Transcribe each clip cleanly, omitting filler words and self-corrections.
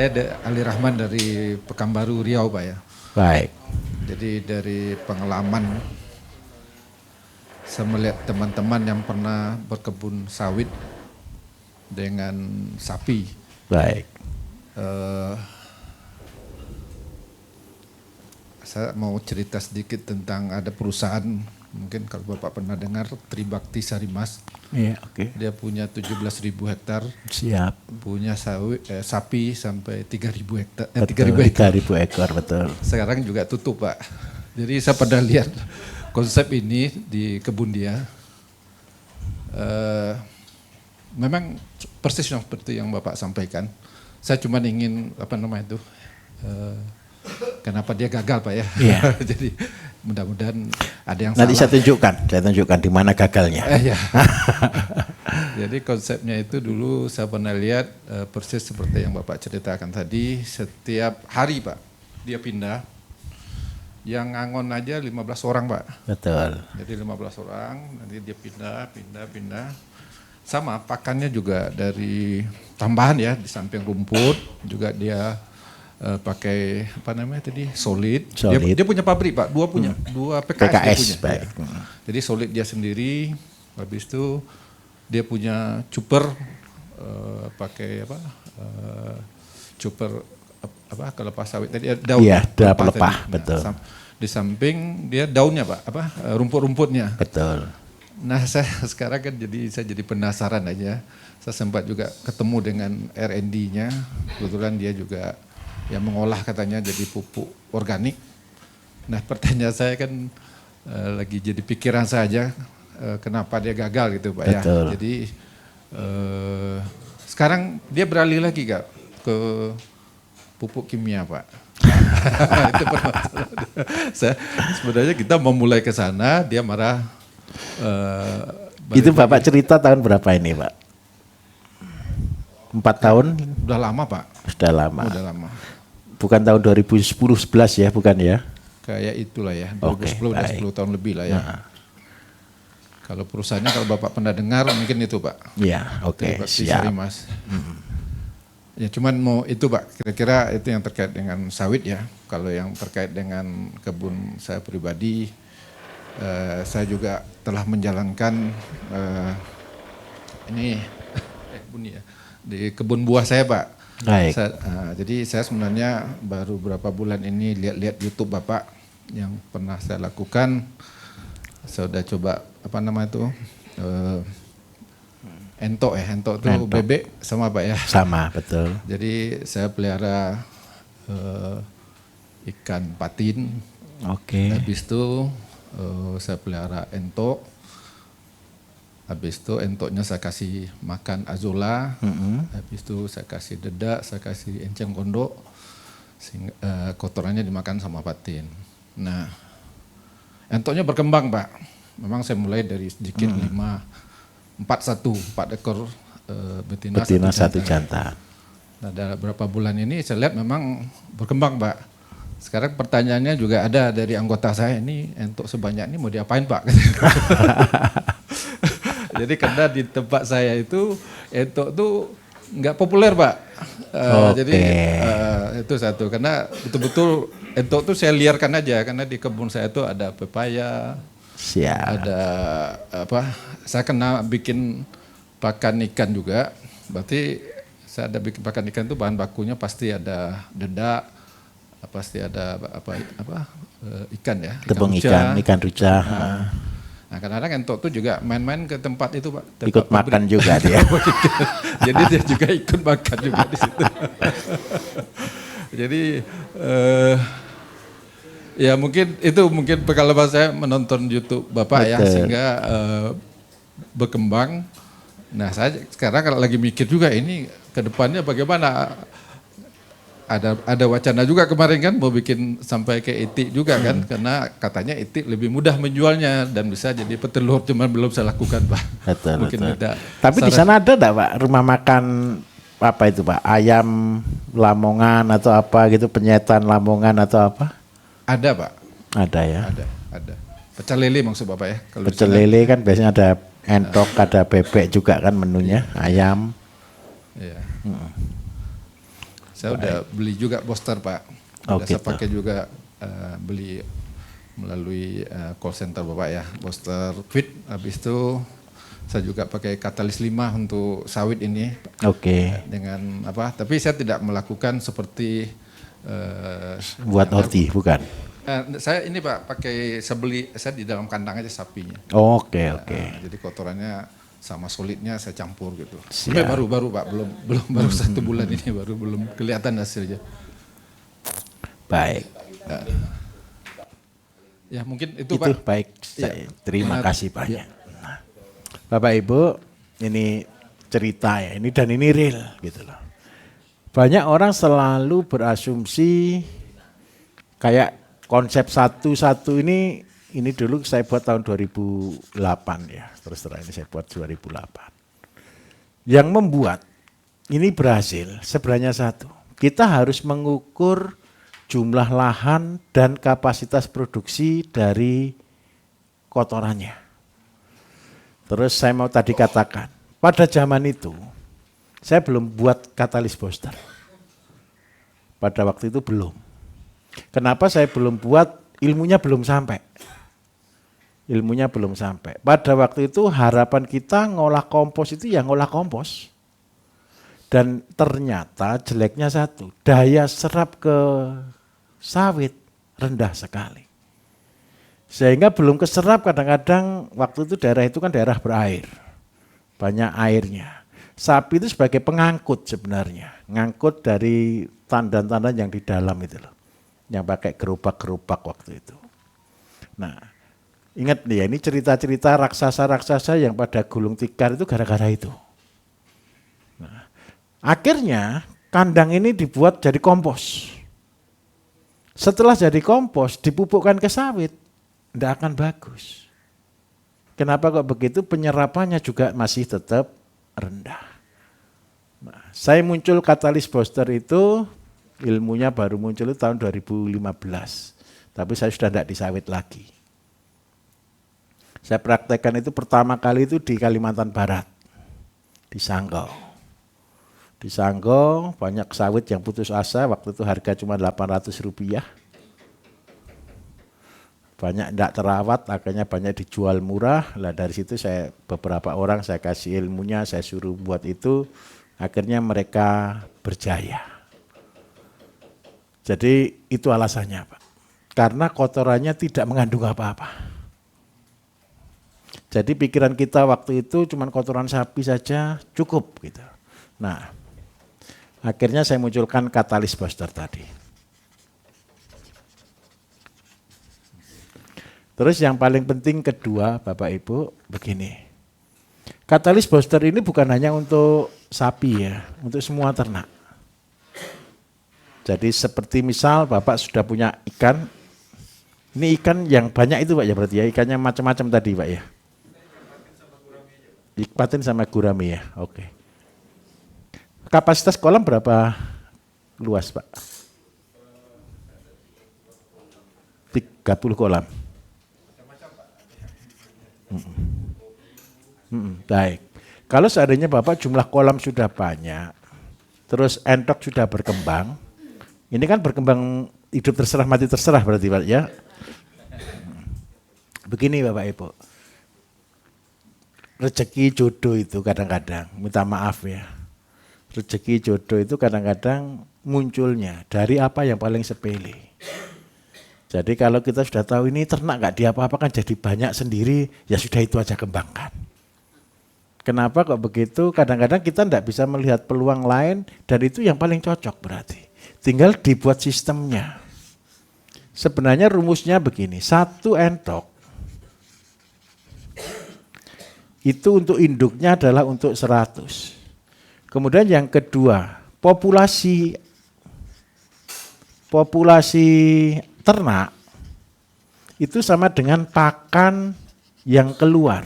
Saya Ali Rahman dari Pekanbaru Riau Pak ya. Baik. Jadi dari pengalaman saya melihat teman-teman yang pernah berkebun sawit dengan sapi. Baik. Saya mau cerita sedikit tentang ada perusahaan, mungkin kalau Bapak pernah dengar, Tribakti Sarimas. Iya, oke. Dia punya 17.000 hektar. Siap. Punya sapi sampai 3.000 hektar. 3.000 ekor, betul. Sekarang juga tutup Pak. Jadi saya pernah lihat konsep ini di kebun dia. Memang persis seperti yang Bapak sampaikan. Saya cuma ingin kenapa dia gagal Pak ya. Iya. Jadi mudah-mudahan ada yang Nanti salah. saya tunjukkan di mana gagalnya. Ya. Jadi konsepnya itu dulu saya pernah lihat persis seperti yang Bapak ceritakan tadi. Setiap hari Pak dia pindah. Yang ngangon aja 15 orang Pak. Betul. Jadi 15 orang, nanti dia pindah. Sama pakannya juga dari tambahan ya, di samping rumput juga dia pakai solid. Dia punya pabrik Pak, dua PKS dia punya. Baik. Ya. Jadi solid dia sendiri, habis itu dia punya cuper pakai cuper kelepas sawit tadi daun. Iya, pelepah, betul. Di samping dia daunnya Pak, rumput-rumputnya. Betul. Nah saya sekarang kan saya jadi penasaran aja. Saya sempat juga ketemu dengan R&D-nya. Kebetulan dia juga yang mengolah katanya jadi pupuk organik. Nah pertanyaan saya kan lagi jadi pikiran saja kenapa dia gagal gitu Pak. Betul. Ya. Jadi sekarang dia beralih lagi Kak ke pupuk kimia Pak. Itu permasalahan. Sebenarnya kita mau mulai ke sana, dia marah. Itu Bapak cerita tahun berapa ini Pak? 4 tahun? Udah lama Pak. Sudah lama. Udah lama. Bukan tahun 2010-11 ya, bukan ya? Kayak itulah ya, 2010 Oke, udah baik. 10 tahun lebih lah ya. Nah. Kalau perusahaannya kalau Bapak pernah dengar mungkin itu Pak. Iya, oke, Tribakti siap. Sarimas. Ya cuman mau itu Pak, kira-kira itu yang terkait dengan sawit ya. Kalau yang terkait dengan kebun saya pribadi, saya juga telah menjalankan bunyi ya, di kebun buah saya Pak. Baik. Jadi saya sebenarnya baru berapa bulan ini lihat-lihat YouTube Bapak yang pernah saya lakukan. Saya udah coba entok itu bebek sama Pak ya. Sama, betul. Jadi saya pelihara ikan patin. Oke. Habis itu saya pelihara entok. Habis itu entoknya saya kasih makan azola. Habis itu saya kasih dedak, saya kasih enceng gondok. Kotorannya dimakan sama patin. Nah, entoknya berkembang Pak. Memang saya mulai dari sedikit 4 ekor betina satu jantan. Nah, dalam beberapa bulan ini saya lihat memang berkembang Pak. Sekarang pertanyaannya juga ada dari anggota saya, ini entok sebanyak ini mau diapain Pak? Jadi karena di tempat saya itu entok tuh nggak populer Pak. Jadi itu satu, karena betul-betul entok tuh saya liarkan aja, karena di kebun saya itu ada pepaya. Siap. Ada saya kena bikin pakan ikan juga. Berarti saya ada bikin pakan ikan itu bahan bakunya pasti ada dedak, pasti ada ikan ya. Tepung ikan ruca. Nah kadang-kadang entok tuh juga main-main ke tempat itu Pak. Ikut makan juga dia. Jadi dia juga ikut makan juga di situ. Jadi ya mungkin pengalaman saya menonton YouTube Bapak. Betul. Ya sehingga berkembang. Nah saya sekarang kalau lagi mikir juga ini ke depannya bagaimana. Ada wacana juga kemarin kan mau bikin sampai ke itik juga kan, karena katanya itik lebih mudah menjualnya dan bisa jadi petelur, cuman belum saya lakukan Pak. Betul, mungkin betul. Tapi di sana ada enggak Pak rumah makan apa itu Pak, ayam Lamongan atau apa gitu, penyetan Lamongan atau apa? Ada Pak. Ada ya. Ada. Pecel lele maksud Bapak ya? Kalau pecel lele kan biasanya ada entok, ada bebek juga kan menunya, ayam. Iya. Saya udah beli juga booster Pak. Oh, Udah saya gitu. pakai juga beli melalui call center Bapak ya, booster fit. Habis itu saya juga pakai katalis 5 untuk sawit ini. Oke. Dengan apa? Tapi saya tidak melakukan seperti Buat OT bukan? saya ini Pak pakai saya di dalam kandang aja sapinya. Oke. Jadi kotorannya sama solidnya saya campur gitu. Siap. Tapi baru Pak, belum baru 1 bulan ini belum kelihatan hasilnya. Baik. Ya mungkin itu Itu Pak. baik. Ya. Terima kasih banyak. Nah, Bapak Ibu, ini cerita ya, ini real gitu loh. Banyak orang selalu berasumsi kayak konsep satu ini dulu saya buat tahun 2008 ya, terus terang ini saya buat 2008. Yang membuat ini berhasil sebenarnya satu, kita harus mengukur jumlah lahan dan kapasitas produksi dari kotorannya. Terus saya mau tadi katakan, pada zaman itu saya belum buat katalis booster. Pada waktu itu belum. Kenapa saya belum buat? Ilmunya belum sampai. Pada waktu itu harapan kita ngolah kompos itu ya ngolah kompos. Dan ternyata jeleknya satu, daya serap ke sawit rendah sekali. Sehingga belum keserap kadang-kadang waktu itu daerah itu kan daerah berair. Banyak airnya. Sapi itu sebagai pengangkut sebenarnya. Ngangkut dari tandan-tandan yang di dalam itu loh. Yang pakai gerobak-gerobak waktu itu. Nah, ingat nih ya, ini cerita-cerita raksasa-raksasa yang pada gulung tikar itu gara-gara itu. Nah, akhirnya kandang ini dibuat jadi kompos. Setelah jadi kompos, dipupukkan ke sawit, tidak akan bagus. Kenapa kok begitu? Penyerapannya juga masih tetap rendah. Nah, saya muncul katalis booster itu, ilmunya baru muncul itu tahun 2015. Tapi saya sudah tidak di sawit lagi. Saya praktekkan itu pertama kali itu di Kalimantan Barat, di Sanggau. Di Sanggau banyak sawit yang putus asa, waktu itu harga cuma Rp800. Banyak tidak terawat, akhirnya banyak dijual murah. Lah dari situ saya beberapa orang saya kasih ilmunya, saya suruh buat itu, akhirnya mereka berjaya. Jadi itu alasannya Pak, karena kotorannya tidak mengandung apa-apa. Jadi pikiran kita waktu itu cuma kotoran sapi saja cukup gitu. Nah, akhirnya saya munculkan katalis booster tadi. Terus yang paling penting kedua Bapak Ibu begini. Katalis booster ini bukan hanya untuk sapi ya, untuk semua ternak. Jadi seperti misal Bapak sudah punya ikan, ini ikan yang banyak itu Pak ya berarti ya, ikannya macam-macam tadi Pak ya. Patin sama gurami ya, oke. Kapasitas kolam berapa luas Pak? 30 kolam. Baik. Kalau seandainya Bapak jumlah kolam sudah banyak, terus entok sudah berkembang, ini kan berkembang hidup terserah mati terserah berarti Pak ya. Begini Bapak Ibu, rezeki jodoh itu kadang-kadang, minta maaf ya, rezeki jodoh itu kadang-kadang munculnya dari apa yang paling sepele. Jadi kalau kita sudah tahu ini ternak nggak diapa-apakan jadi banyak sendiri, ya sudah itu aja kembangkan. Kenapa kok begitu? Kadang-kadang kita tidak bisa melihat peluang lain dan itu yang paling cocok berarti. Tinggal dibuat sistemnya. Sebenarnya rumusnya begini, 1 entok itu untuk induknya adalah untuk 100. Kemudian yang kedua, populasi ternak itu sama dengan pakan yang keluar,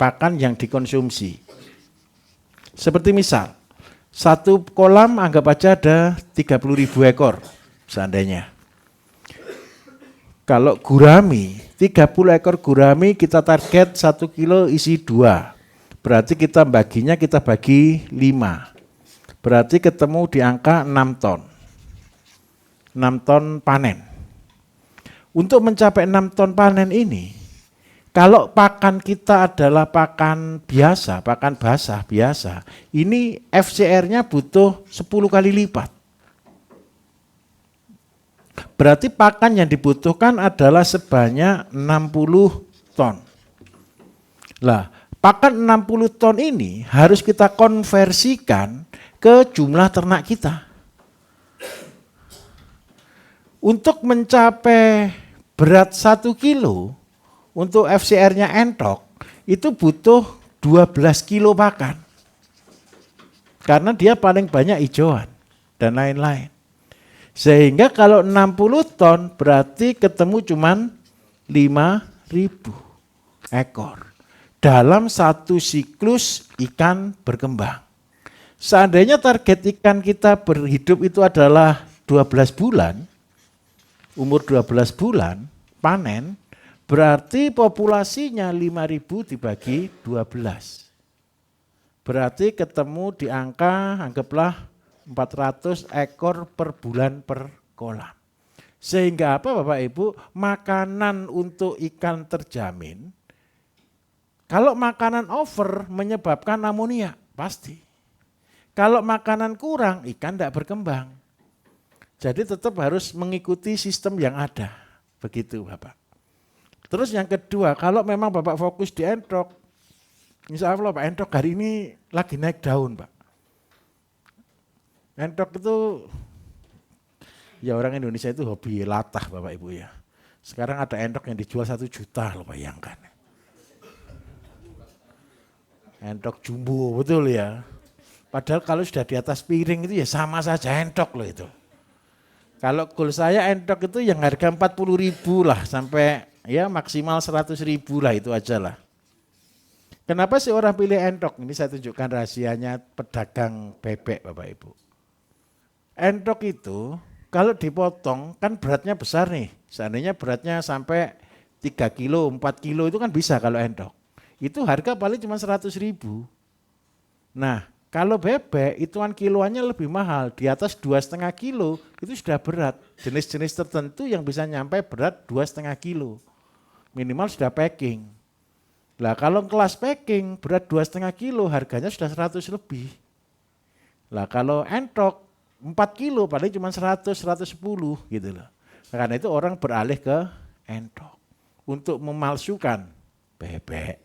pakan yang dikonsumsi. Seperti misal, 1 kolam anggap aja ada 30.000 ekor seandainya. Kalau gurami, 30 ekor gurami kita target 1 kilo isi 2. Berarti kita bagi 5. Berarti ketemu di angka 6 ton. 6 ton panen. Untuk mencapai 6 ton panen ini, kalau pakan kita adalah pakan biasa, pakan basah biasa, ini FCR-nya butuh 10 kali lipat. Berarti pakan yang dibutuhkan adalah sebanyak 60 ton. Lah, pakan 60 ton ini harus kita konversikan ke jumlah ternak kita. Untuk mencapai berat 1 kilo, untuk FCR-nya entok, itu butuh 12 kilo pakan. Karena dia paling banyak hijauan dan lain-lain. Sehingga kalau 60 ton berarti ketemu cuman 5.000 ekor. Dalam satu siklus ikan berkembang. Seandainya target ikan kita berhidup itu adalah 12 bulan, umur 12 bulan, panen, berarti populasinya 5.000 dibagi 12. Berarti ketemu di angka, anggaplah 400 ekor per bulan per kolam. Sehingga apa Bapak Ibu? Makanan untuk ikan terjamin. Kalau makanan over menyebabkan amonia, pasti. Kalau makanan kurang, ikan tidak berkembang. Jadi tetap harus mengikuti sistem yang ada. Begitu Bapak. Terus yang kedua, kalau memang Bapak fokus di entok, insya Allah Pak, entok hari ini lagi naik daun Pak. Entok itu, ya orang Indonesia itu hobi latah Bapak Ibu ya. Sekarang ada entok yang dijual 1 juta loh, bayangkan. Entok jumbo, betul ya. Padahal kalau sudah di atas piring itu ya sama saja entok loh itu. Kalau goal saya entok itu yang harga 40.000 lah sampai ya maksimal 100.000 lah, itu aja lah. Kenapa sih orang pilih entok? Ini saya tunjukkan rahasianya pedagang bebek Bapak Ibu. Entok itu kalau dipotong kan beratnya besar nih. Seandainya beratnya sampai 3 kilo, 4 kilo itu kan bisa kalau entok. Itu harga paling cuma 100.000. Nah, kalau bebek ituan kiloannya lebih mahal, di atas 2,5 kilo itu sudah berat. Jenis-jenis tertentu yang bisa nyampe berat 2,5 kilo. Minimal sudah packing. Lah kalau kelas packing berat 2,5 kilo harganya sudah 100 lebih. Lah kalau entok 4 kilo paling cuma 100, 110 gitu loh. Karena itu orang beralih ke entok untuk memalsukan bebek.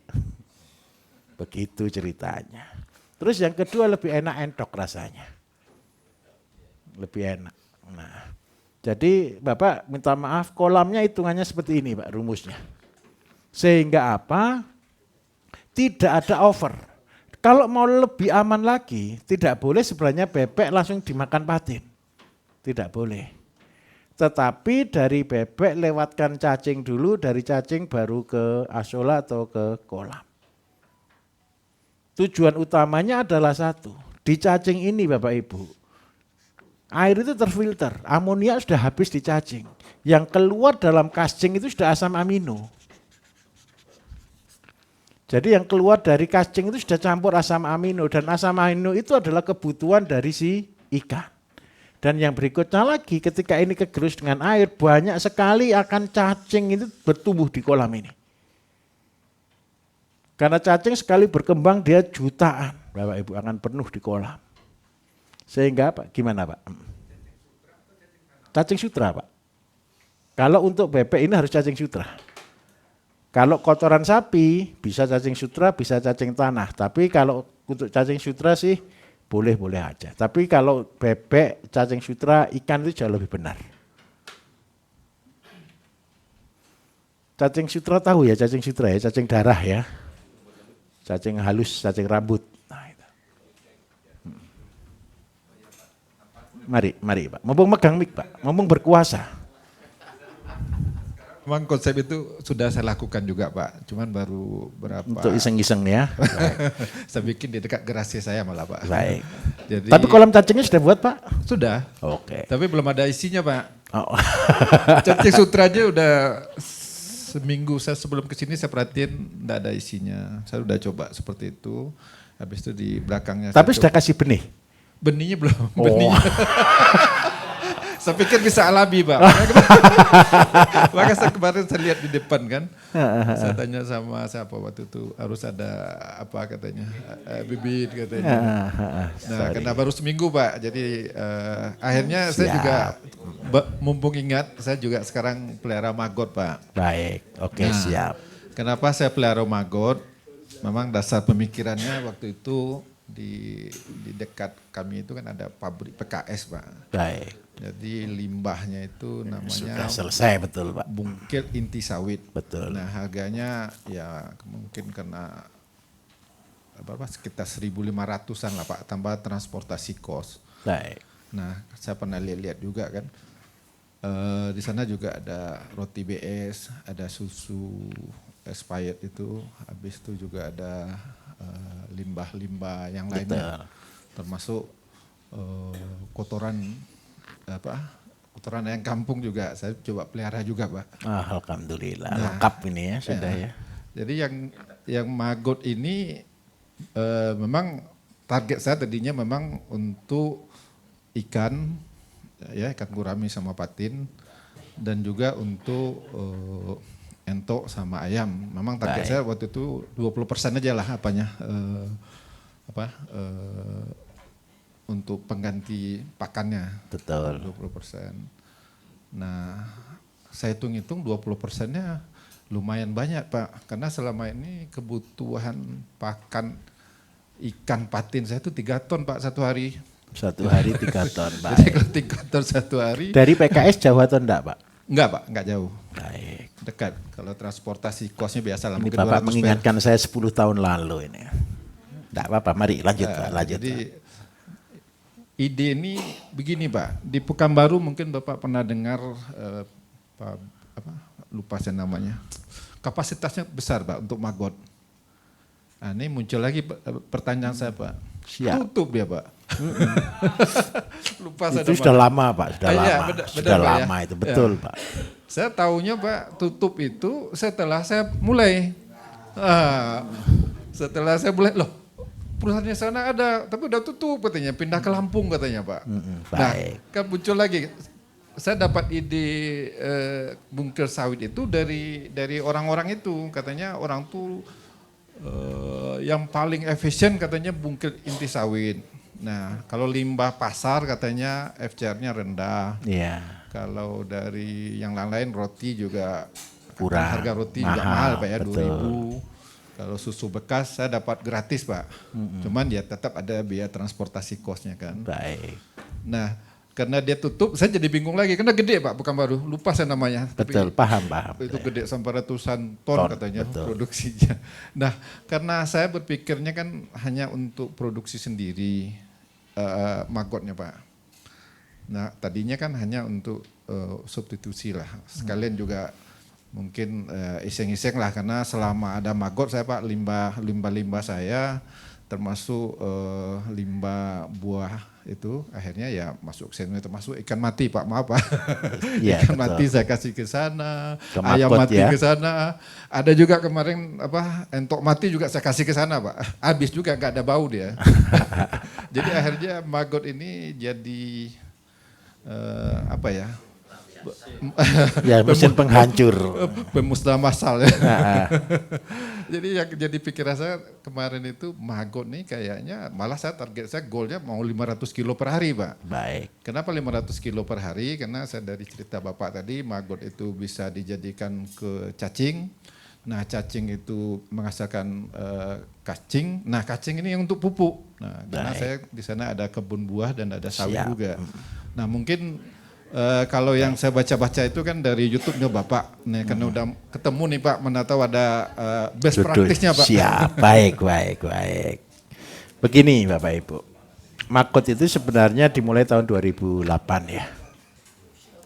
Begitu ceritanya. Terus yang kedua lebih enak entok rasanya. Lebih enak. Nah, jadi Bapak minta maaf, kolamnya hitungannya seperti ini Pak rumusnya. Sehingga apa? Tidak ada over. Kalau mau lebih aman lagi, tidak boleh sebenarnya bebek langsung dimakan patin. Tidak boleh. Tetapi dari bebek lewatkan cacing dulu, dari cacing baru ke asola atau ke kolam. Tujuan utamanya adalah satu, di cacing ini Bapak Ibu, air itu terfilter, amonia sudah habis di cacing. Yang keluar dalam kascing itu sudah asam amino. Jadi yang keluar dari kascing itu sudah campur asam amino, dan asam amino itu adalah kebutuhan dari si ikan. Dan yang berikutnya lagi, ketika ini kegerus dengan air, banyak sekali akan cacing itu bertumbuh di kolam ini. Karena cacing sekali berkembang dia jutaan, Bapak Ibu, akan penuh di kolam. Sehingga apa? Gimana Pak? Cacing sutra Pak. Kalau untuk bebek ini harus cacing sutra. Kalau kotoran sapi bisa cacing sutra, bisa cacing tanah. Tapi kalau untuk cacing sutra sih boleh-boleh aja. Tapi kalau bebek, cacing sutra, ikan itu jauh lebih benar. Cacing sutra tahu ya, cacing sutra ya, cacing darah ya. Cacing halus, cacing rambut. Nah, itu. Mari Pak. Mumpung megang mic Pak, mumpung berkuasa. Memang konsep itu sudah saya lakukan juga Pak, cuman baru berapa. Untuk iseng-iseng ya. Saya bikin di dekat garasi saya malah Pak. Baik. Jadi, tapi kolam cacingnya sudah buat Pak? Sudah. Oke. Tapi belum ada isinya Pak. Oh. Cacing sutra aja udah seminggu saya sebelum kesini saya perhatiin enggak ada isinya. Saya udah coba seperti itu. Habis itu di belakangnya. Tapi sudah kasih benih? Benihnya belum. Oh. Saya pikir bisa alami, Pak. Maka saya kemarin saya lihat di depan kan. Saya tanya sama siapa waktu itu, harus ada apa katanya, bibit katanya. Nah, karena baru seminggu, Pak. Jadi akhirnya saya juga mumpung ingat, saya juga sekarang pelihara maggot, Pak. Baik, oke, siap. Kenapa saya pelihara maggot? Memang dasar pemikirannya waktu itu di dekat kami itu kan ada pabrik PKS, Pak. Baik. Jadi limbahnya itu namanya Sudah selesai, betul, Pak. bungkil inti sawit. Betul. Nah, harganya ya mungkin kena berapa sekitar 1.500-an lah, Pak, tambah transportasi kos. Baik. Nah, saya pernah lihat juga kan. Di sana juga ada roti BS, ada susu expired itu, habis itu juga ada limbah-limbah yang lainnya, termasuk kotoran kotoran yang kampung juga saya coba pelihara juga, Pak. Alhamdulillah, lengkap ini ya sudah ya. Jadi yang maggot ini memang target saya tadinya memang untuk ikan, ya ikan gurami sama patin, dan juga untuk entok sama ayam. Memang target saya waktu itu 20% aja lah untuk pengganti pakannya. Betul. 20%. Nah, saya hitung-hitung 20%-nya lumayan banyak, Pak. Karena selama ini kebutuhan pakan ikan patin saya itu 3 ton, Pak, satu hari. Satu hari 3 ton, Pak. Jadi kalau 3 ton satu hari. Dari PKS jauh atau enggak, Pak? Enggak, Pak, enggak jauh. Baik. Dekat. Kalau transportasi kosnya biasa lah. Ini Bapak mengingatkan saya 10 tahun lalu ini. Enggak apa-apa, mari lanjut, Pak. Lanjut. Jadi ide ini begini, Pak. Di Pekanbaru mungkin Bapak pernah dengar lupa saya namanya. Kapasitasnya besar, Pak, untuk maggot. Nah, ini muncul lagi pertanyaan saya, Pak. Siap. Tutup dia, Pak. Lupa saya itu sudah lama, Pak. Sudah lama. Iya, sudah Pak, lama ya? itu, betul, Ya. Pak. Saya tahunya, Pak, tutup itu setelah saya mulai. Setelah saya mulai, loh perusahaannya sana ada, tapi udah tutup katanya, pindah ke Lampung katanya, Pak. Nah, kan muncul lagi. Saya dapat ide bungkil sawit itu dari orang-orang itu. Katanya orang tuh yang paling efisien katanya bungkil inti sawit. Nah, kalau limbah pasar katanya FCR-nya rendah. Iya. Kalau dari yang lain roti juga Kurang. harga roti juga mahal, Pak, ya, betul. 2.000. Kalau susu bekas saya dapat gratis, Pak. Cuman ya tetap ada biaya transportasi kosnya kan. Baik. Nah, karena dia tutup, saya jadi bingung lagi. Karena gede, Pak, Pekanbaru. Lupa saya namanya. Betul, tapi paham. itu gede sampai ratusan ton katanya betul. produksinya. Nah, karena saya berpikirnya kan hanya untuk produksi sendiri maggotnya, Pak. Nah, tadinya kan hanya untuk substitusi lah. Sekalian juga mungkin iseng-iseng lah, karena selama ada maggot saya, Pak, limbah saya termasuk limbah buah itu akhirnya ya masuk sini, termasuk ikan mati, Pak, maaf, Pak. Ya, ikan betul. mati saya kasih ke sana, Ke ayam maggot, mati ya. ke sana. Ada juga kemarin entok mati juga saya kasih ke sana, Pak. Habis juga nggak ada bau dia. Jadi akhirnya maggot ini jadi Ya, mesin penghancur. pemusnah massal. Jadi yang jadi pikiran saya kemarin itu maggot nih kayaknya malah target saya goalnya mau 500 kilo per hari, Pak. Baik. Kenapa 500 kilo per hari? Karena saya dari cerita Bapak tadi maggot itu bisa dijadikan ke cacing. Nah, cacing itu menghasilkan kacing. Nah, kacing ini yang untuk pupuk. Nah, karena saya di sana ada kebun buah dan ada sawit juga. Nah, mungkin kalau yang saya baca-baca itu kan dari YouTube-nya Bapak. Nih, karena udah ketemu nih, Pak, mana tahu ada best practice-nya, Pak. Siap, baik. Begini, Bapak Ibu. Maggot itu sebenarnya dimulai tahun 2008 ya.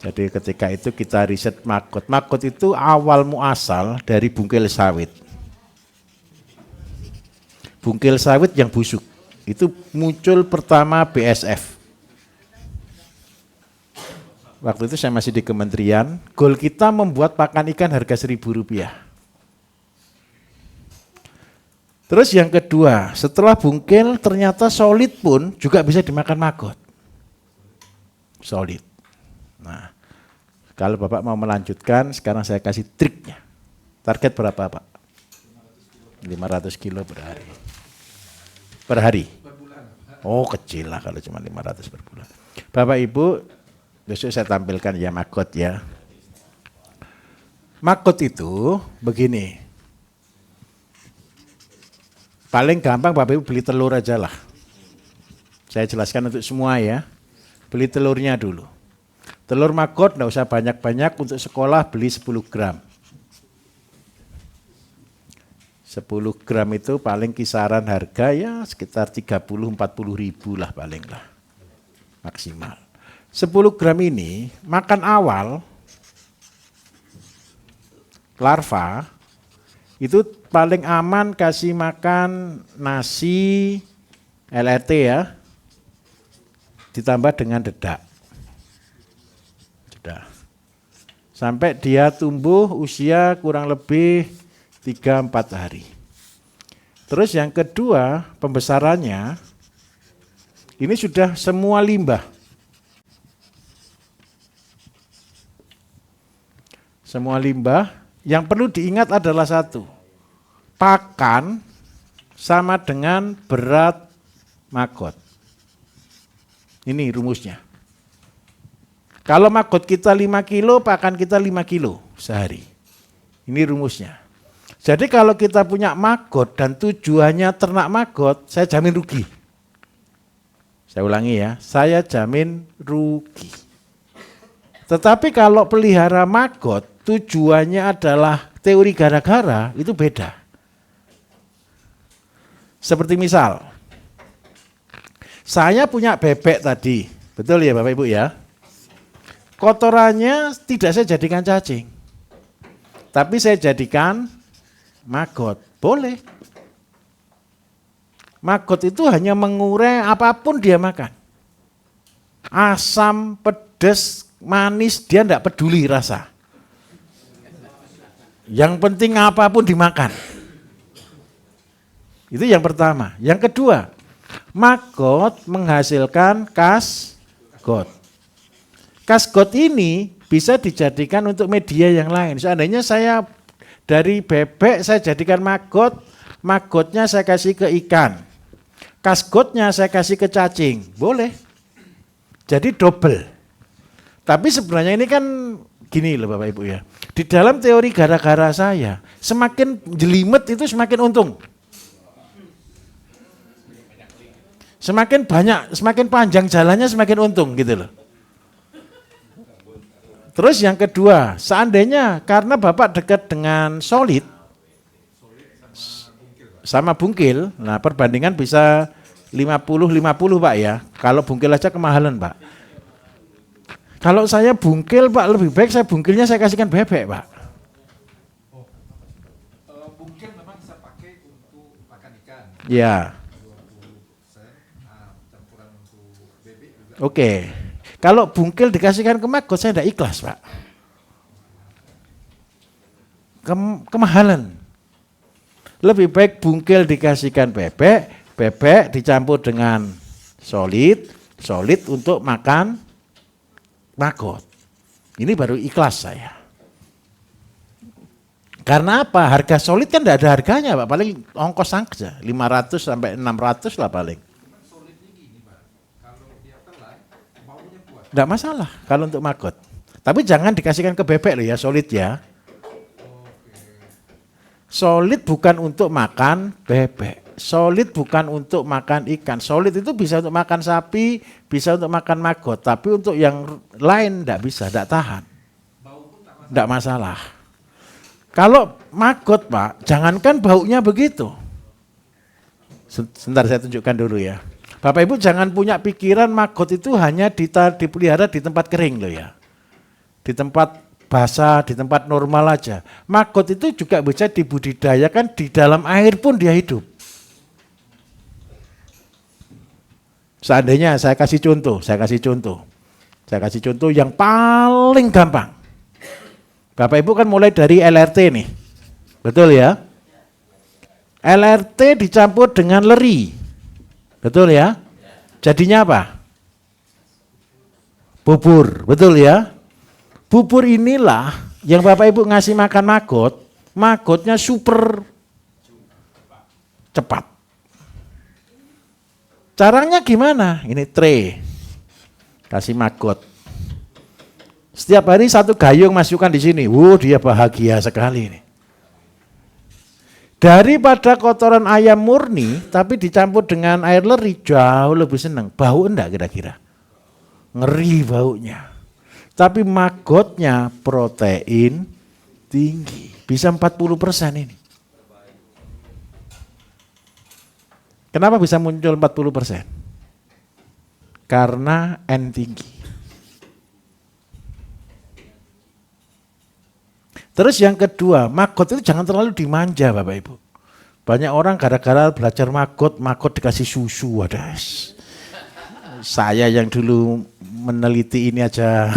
Jadi ketika itu kita riset maggot. Maggot itu awal muasal dari bungkil sawit. Bungkil sawit yang busuk. Itu muncul pertama BSF. Waktu itu saya masih di kementerian, goal kita membuat pakan ikan harga Rp1.000. Terus yang kedua, setelah bungkil ternyata solid pun juga bisa dimakan maggot. Solid. Nah, kalau Bapak mau melanjutkan, sekarang saya kasih triknya. Target berapa Pak? 500 kilo per hari. Per hari? Oh kecil lah kalau cuma 500 per bulan. Bapak Ibu, besok saya tampilkan ya magot ya. Magot itu begini. Paling gampang Bapak Ibu beli telur aja lah. Saya jelaskan untuk semua ya. Beli telurnya dulu. Telur magot enggak usah banyak-banyak, untuk sekolah beli 10 gram. 10 gram itu paling kisaran harga ya sekitar 30-40 ribu lah paling lah. Maksimal. 10 gram ini makan awal, larva, itu paling aman kasih makan nasi LRT ya, ditambah dengan dedak. Sampai dia tumbuh usia kurang lebih 3-4 hari. Terus yang kedua, pembesarannya, ini sudah semua limbah. Semua limbah, yang perlu diingat adalah satu, pakan sama dengan berat magot. Ini rumusnya. Kalau magot kita 5 kilo, pakan kita 5 kilo sehari. Ini rumusnya. Jadi kalau kita punya magot dan tujuannya ternak magot, saya jamin rugi. Saya ulangi ya, saya jamin rugi. Tetapi kalau pelihara magot, tujuannya adalah teori gara-gara, itu beda. Seperti misal, saya punya bebek tadi, betul ya Bapak Ibu ya? Kotorannya tidak saya jadikan cacing, tapi saya jadikan magot. Boleh. Magot itu hanya mengurai apapun dia makan. Asam, pedas, manis, dia tidak peduli rasa. Yang penting apapun dimakan. Itu yang pertama. Yang kedua, magot menghasilkan kasgot. Kasgot ini bisa dijadikan untuk media yang lain. Seandainya saya dari bebek saya jadikan magot, magotnya saya kasih ke ikan. Kasgotnya saya kasih ke cacing, boleh. Jadi double. Tapi sebenarnya ini kan gini loh Bapak Ibu ya. Di dalam teori gara-gara saya, semakin jelimet itu semakin untung. Semakin banyak, semakin panjang jalannya semakin untung gitu loh. Terus yang kedua, seandainya karena Bapak dekat dengan solid sama bungkil, nah perbandingan bisa 50-50 Pak ya. Kalau bungkil aja kemahalan Pak. Kalau saya bungkil Pak, lebih baik saya bungkilnya saya kasihkan bebek Pak. Bungkil memang saya pakai untuk makan ikan. Ya. 20%, campuran untuk bebek juga. Oke. Kalau bungkil dikasihkan ke magot saya tidak ikhlas Pak. Kemahalan. Lebih baik bungkil dikasihkan bebek, bebek dicampur dengan solid, solid untuk makan magot. Ini baru ikhlas saya. Karena apa? Harga solid kan tidak ada harganya Pak, paling ongkos saja 500 sampai 600 lah paling. Tidak masalah kalau untuk magot. Tapi jangan dikasihkan ke bebek loh ya, solid ya. Solid bukan untuk makan bebek. Solid bukan untuk makan ikan. Solid itu bisa untuk makan sapi, bisa untuk makan magot. Tapi untuk yang lain tidak bisa, tidak tahan. Tidak masalah. Kalau magot Pak, jangankan baunya begitu. Sebentar saya tunjukkan dulu ya. Bapak Ibu jangan punya pikiran magot itu hanya dipelihara di tempat kering loh ya. Di tempat basah, di tempat normal aja. Magot itu juga bisa dibudidayakan di dalam air pun dia hidup. Seandainya saya kasih contoh yang paling gampang. Bapak Ibu kan mulai dari LRT nih. Betul ya? LRT dicampur dengan leri. Betul ya? Jadinya apa? Bubur, betul ya? Bubur inilah yang Bapak Ibu ngasih makan maggot, maggotnya super cepat. Caranya gimana? Ini tray, kasih maggot. Setiap hari satu gayung masukkan di sini. Dia bahagia sekali ini. Daripada kotoran ayam murni, tapi dicampur dengan air leri, jauh lebih senang. Bau enggak kira-kira? Ngeri baunya. Tapi maggotnya protein tinggi. Bisa 40% ini. Kenapa bisa muncul 40%? Karena N tinggi. Terus yang kedua, maggot itu jangan terlalu dimanja Bapak Ibu. Banyak orang gara-gara belajar maggot dikasih susu. Wadah. Saya yang dulu meneliti ini aja,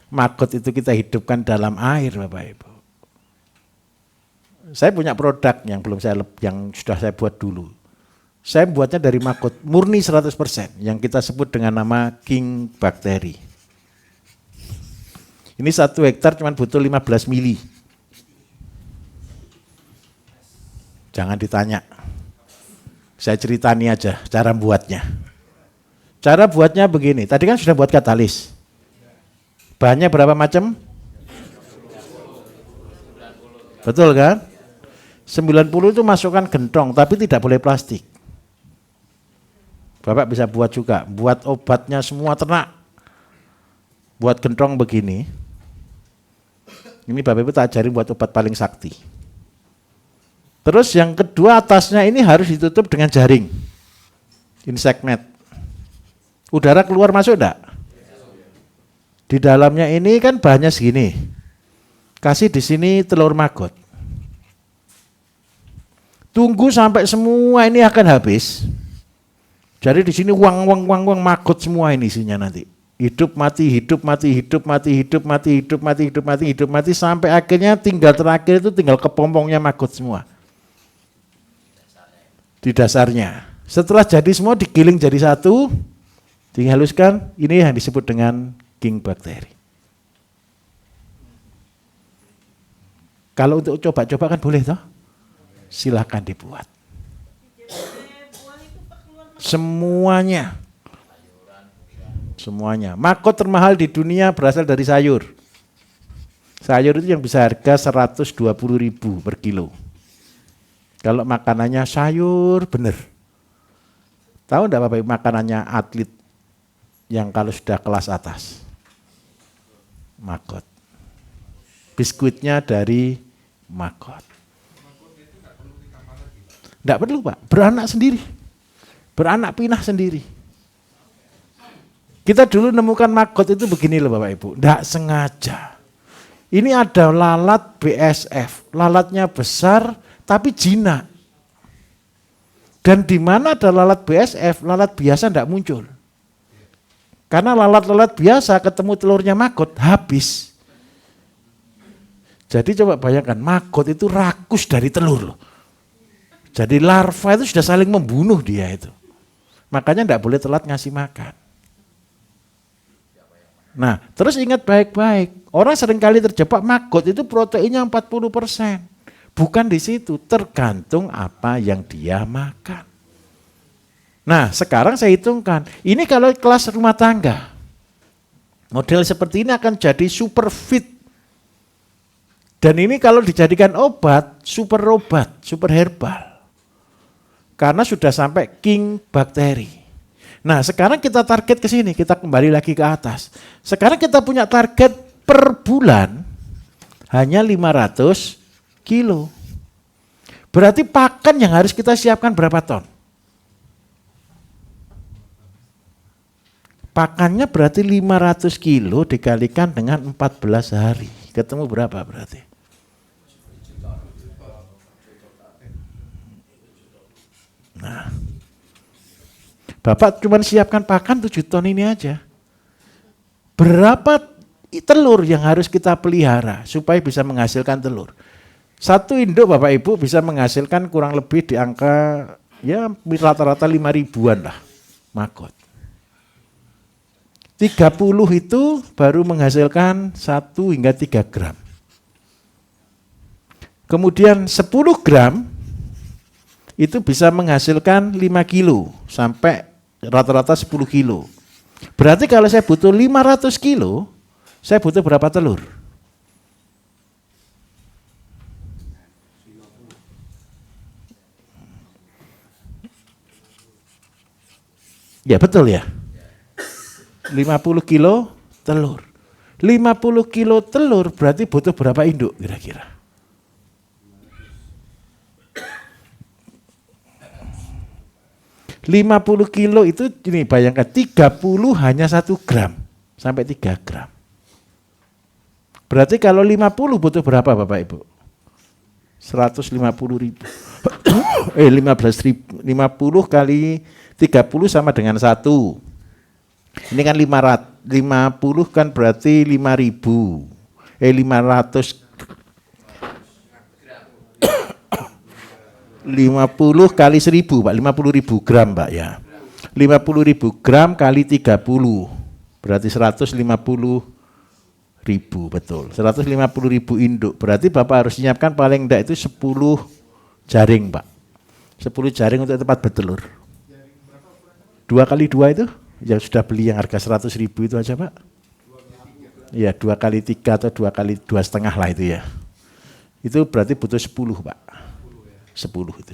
maggot itu kita hidupkan dalam air Bapak Ibu. Saya punya produk yang sudah saya buat dulu. Saya buatnya dari maggot murni 100% yang kita sebut dengan nama king bakteri. Ini 1 hektar cuma butuh 15 mili. Jangan ditanya. Saya ceritani aja cara buatnya. Cara buatnya begini. Tadi kan sudah buat katalis. Bahannya berapa macam? 90. Betul kan? 90 itu masukkan gentong tapi tidak boleh plastik. Bapak bisa buat juga. Buat obatnya semua ternak. Buat gentong begini. Ini Bapak Ibu tak ajarin buat obat paling sakti. Terus yang kedua atasnya ini harus ditutup dengan jaring. Insect net. Udara keluar masuk enggak? Di dalamnya ini kan bahannya segini. Kasih di sini telur maggot. Tunggu sampai semua ini akan habis. Jadi di sini wang maggot semua ini isinya nanti. Hidup mati, hidup mati, hidup mati, hidup mati, hidup mati, hidup mati, hidup mati sampai akhirnya terakhir itu tinggal kepompongnya maggot semua. Di dasarnya. Setelah jadi semua digiling jadi satu, dihaluskan, ini yang disebut dengan king bakteri. Kalau untuk coba-coba kan boleh toh? Silahkan dibuat. Semuanya. Maggot termahal di dunia berasal dari sayur. Sayur itu yang bisa harga 120.000 per kilo. Kalau makanannya sayur bener. Tahu enggak Bapak Ibu makanannya atlet yang kalau sudah kelas atas? Maggot. Biskuitnya dari maggot. Enggak perlu Pak, beranak sendiri. Beranak pinah sendiri. Kita dulu nemukan maggot itu begini loh Bapak Ibu, enggak sengaja. Ini ada lalat BSF, lalatnya besar tapi jinak. Dan di mana ada lalat BSF, lalat biasa enggak muncul. Karena lalat-lalat biasa ketemu telurnya maggot habis. Jadi coba bayangkan, maggot itu rakus dari telur loh. Jadi larva itu sudah saling membunuh dia itu. Makanya enggak boleh telat ngasih makan. Nah, terus ingat baik-baik. Orang seringkali terjebak maggot itu proteinnya 40%. Bukan di situ, tergantung apa yang dia makan. Nah, sekarang saya hitungkan. Ini kalau kelas rumah tangga. Model seperti ini akan jadi super fit. Dan ini kalau dijadikan obat, super herbal. Karena sudah sampai king bakteri. Nah, sekarang kita target ke sini, kita kembali lagi ke atas. Sekarang kita punya target per bulan hanya 500 kilo. Berarti pakan yang harus kita siapkan berapa ton? Pakannya berarti 500 kilo dikalikan dengan 14 hari. Ketemu berapa berarti? Nah, Bapak cuma siapkan pakan 7 ton ini aja. Berapa telur yang harus kita pelihara supaya bisa menghasilkan telur? Satu induk Bapak Ibu bisa menghasilkan kurang lebih di angka ya rata-rata 5 ribuan lah maggot. 30 itu baru menghasilkan 1 hingga 3 gram. Kemudian 10 gram itu bisa menghasilkan 5 kilo sampai rata-rata 10 kilo. Berarti kalau saya butuh 500 kilo, saya butuh berapa telur? Ya betul ya. 50 kilo telur. 50 kilo telur berarti butuh berapa induk kira-kira? ...50 kilo itu ini bayangkan 30 hanya 1 gram sampai 3 gram. Berarti kalau 50 butuh berapa Bapak Ibu? 150.000. 15.000. 50 kali 30 sama dengan 1. Ini kan 50 kan berarti 5.000. 500 50 kali 1.000 Pak, 50.000 gram Pak ya. 50.000 gram kali 30 berarti 150.000, betul. 150.000 induk. Berarti Bapak harus menyiapkan paling enggak itu 10 jaring Pak. 10 jaring untuk tempat bertelur. 2 kali 2 itu yang sudah beli yang harga 100.000 itu aja Pak. Iya, 2 kali 3 atau 2 kali 2,5 lah itu ya. Itu berarti butuh 10 Pak. 10 itu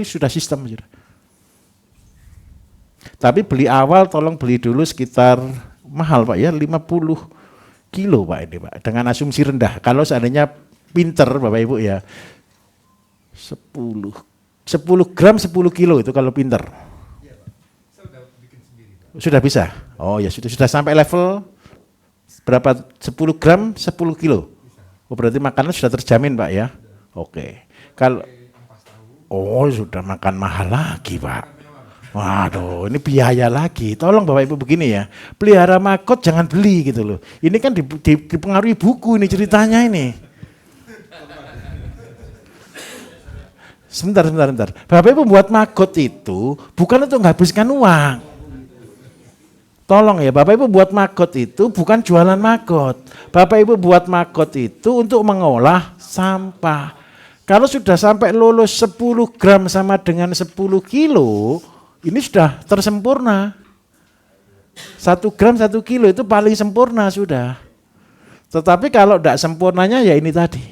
sudah sistem sudah. Tapi beli awal tolong beli dulu sekitar mahal Pak ya, 50 kilo Pak ini Pak, dengan asumsi rendah. Kalau seandainya pinter Bapak Ibu ya, 10 gram 10 kilo itu kalau pinter. Sudah bisa? Oh ya sudah sampai level berapa? 10 gram 10 kilo. Oh berarti makanan sudah terjamin Pak ya. Oke. Kalau sudah makan mahal lagi Pak. Waduh, ini biaya lagi. Tolong Bapak Ibu begini ya, pelihara makot jangan beli gitu loh. Ini kan dipengaruhi buku ini ceritanya ini. Sebentar. Bapak Ibu buat makot itu bukan untuk menghabiskan uang. Tolong ya, Bapak Ibu buat makot itu bukan jualan makot. Bapak Ibu buat makot itu untuk mengolah sampah. Kalau sudah sampai lulus 10 gram sama dengan 10 kilo, ini sudah tersempurna. 1 gram 1 kilo itu paling sempurna sudah. Tetapi kalau tidak sempurnanya ya ini tadi.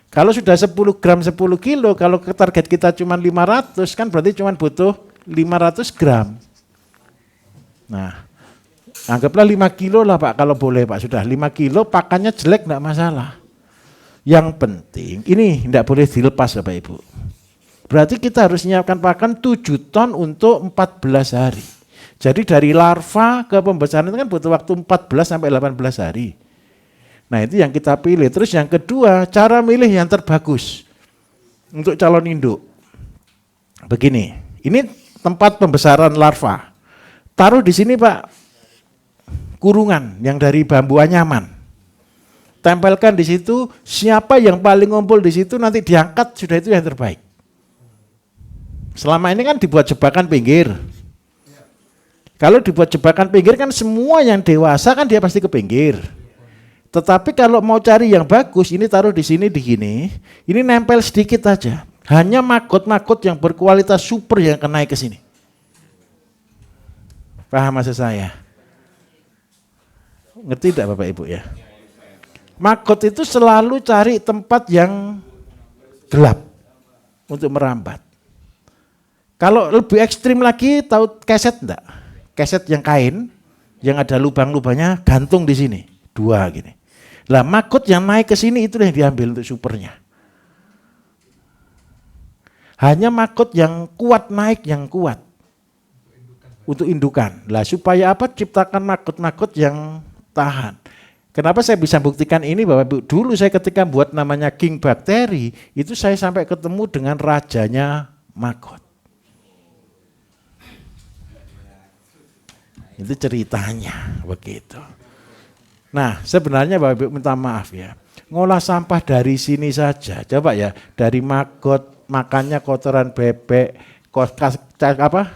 Kalau sudah 10 gram 10 kilo, kalau target kita cuma 500 kan berarti cuma butuh 500 gram. Nah, anggaplah 5 kilo lah Pak kalau boleh Pak. Sudah 5 kilo pakannya jelek tidak masalah. Yang penting ini tidak boleh dilepas Bapak Ibu. Berarti kita harus menyiapkan pakan 7 ton untuk 14 hari. Jadi dari larva ke pembesaran itu kan butuh waktu 14 sampai 18 hari. Nah itu yang kita pilih. Terus yang kedua, cara milih yang terbagus untuk calon induk. Begini, ini tempat pembesaran larva. Taruh di sini Pak, kurungan yang dari bambu anyaman. Tempelkan di situ, siapa yang paling ngumpul di situ nanti diangkat, sudah itu yang terbaik. Selama ini kan dibuat jebakan pinggir. Kalau dibuat jebakan pinggir kan semua yang dewasa kan dia pasti ke pinggir. Tetapi kalau mau cari yang bagus, ini taruh di sini begini, ini nempel sedikit aja. Hanya makot-makot yang berkualitas super yang akan naik ke sini. Paham maksud saya? Ngerti tidak Bapak Ibu ya? Makot itu selalu cari tempat yang gelap untuk merambat. Kalau lebih ekstrim lagi, tahu keset enggak? Keset yang kain, yang ada lubang-lubangnya gantung di sini, 2 gini. Lah makot yang naik ke sini itu yang diambil untuk supernya. Hanya makot yang kuat naik yang kuat untuk indukan. Lah supaya apa? Ciptakan makot-makot yang tahan. Kenapa saya bisa buktikan ini Bapak Ibu? Dulu saya ketika buat namanya king bakteri, itu saya sampai ketemu dengan rajanya makot. Itu ceritanya begitu. Nah sebenarnya Bapak Ibu minta maaf ya, ngolah sampah dari sini saja. Coba ya, dari makot, makannya kotoran bebek,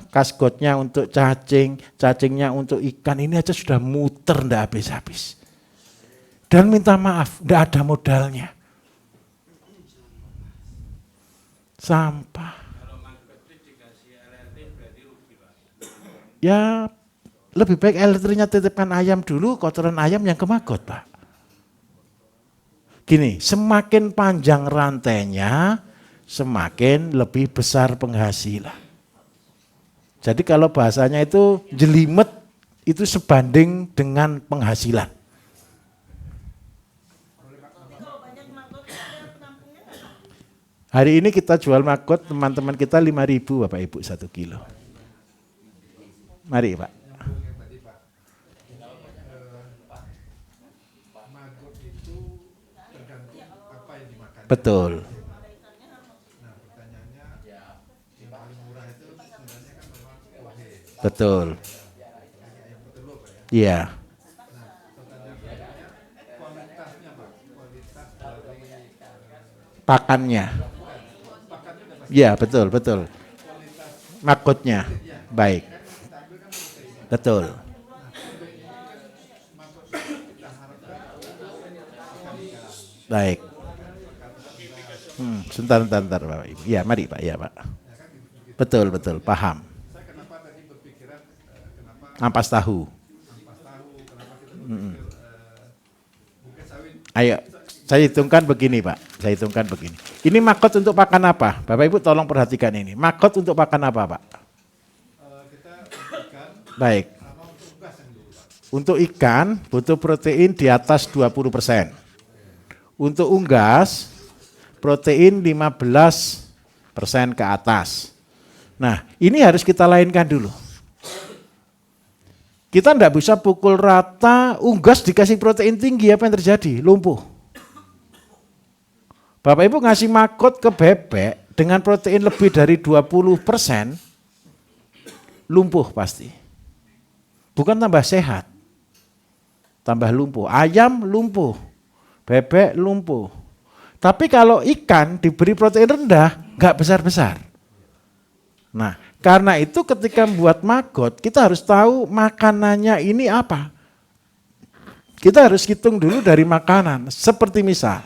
Kasgotnya untuk cacing, cacingnya untuk ikan, ini aja sudah muter ndak habis-habis. Dan minta maaf, ndak ada modalnya. Sampah. Ya lebih baik LRT-nya titipkan ayam dulu, kotoran ayam yang ke maggot, Pak. Gini, semakin panjang rantainya, semakin lebih besar penghasilan. Jadi kalau bahasanya itu jelimet, itu sebanding dengan penghasilan. Hari ini kita jual maggot teman-teman kita 5.000 Bapak Ibu 1 kilo. Mari Pak. Maggot itu tergantung apa yang dimakan. Betul. Nah pertanyaannya yang paling murah itu sebenarnya kan memang wahe. Betul. Yang petelur Pak ya. Iya. Nah pertanyaan berikutnya kualitasnya Pak. Kualitas dari Pakannya. pakannya udah pasti. Iya, betul. Maggotnya. Baik. Betul. Baik. Sebentar Bapak Ibu. Iya, mari Pak. Iya, Pak. Betul, paham. Saya kenapa tadi berpikiran kenapa Ampas tahu. ampas tahu, kenapa kita berpikir bukit sawit. Ayo, saya hitungkan begini Pak. Ini maggot untuk pakan apa? Bapak Ibu tolong perhatikan ini. Maggot untuk pakan apa Pak? Kita ikan Baik. sama untuk gas yang dulu Pak. Untuk ikan butuh protein di atas 20%. Untuk unggas protein 15% ke atas. Nah, ini harus kita lainkan dulu. Kita tidak bisa pukul rata unggas dikasih protein tinggi, apa yang terjadi? Lumpuh. Bapak Ibu ngasih maggot ke bebek dengan protein lebih dari 20%, lumpuh pasti. Bukan tambah sehat, tambah lumpuh. Ayam lumpuh, bebek lumpuh. Tapi kalau ikan diberi protein rendah, nggak besar-besar. Nah, karena itu ketika membuat maggot, kita harus tahu makanannya ini apa. Kita harus hitung dulu dari makanan. Seperti misal,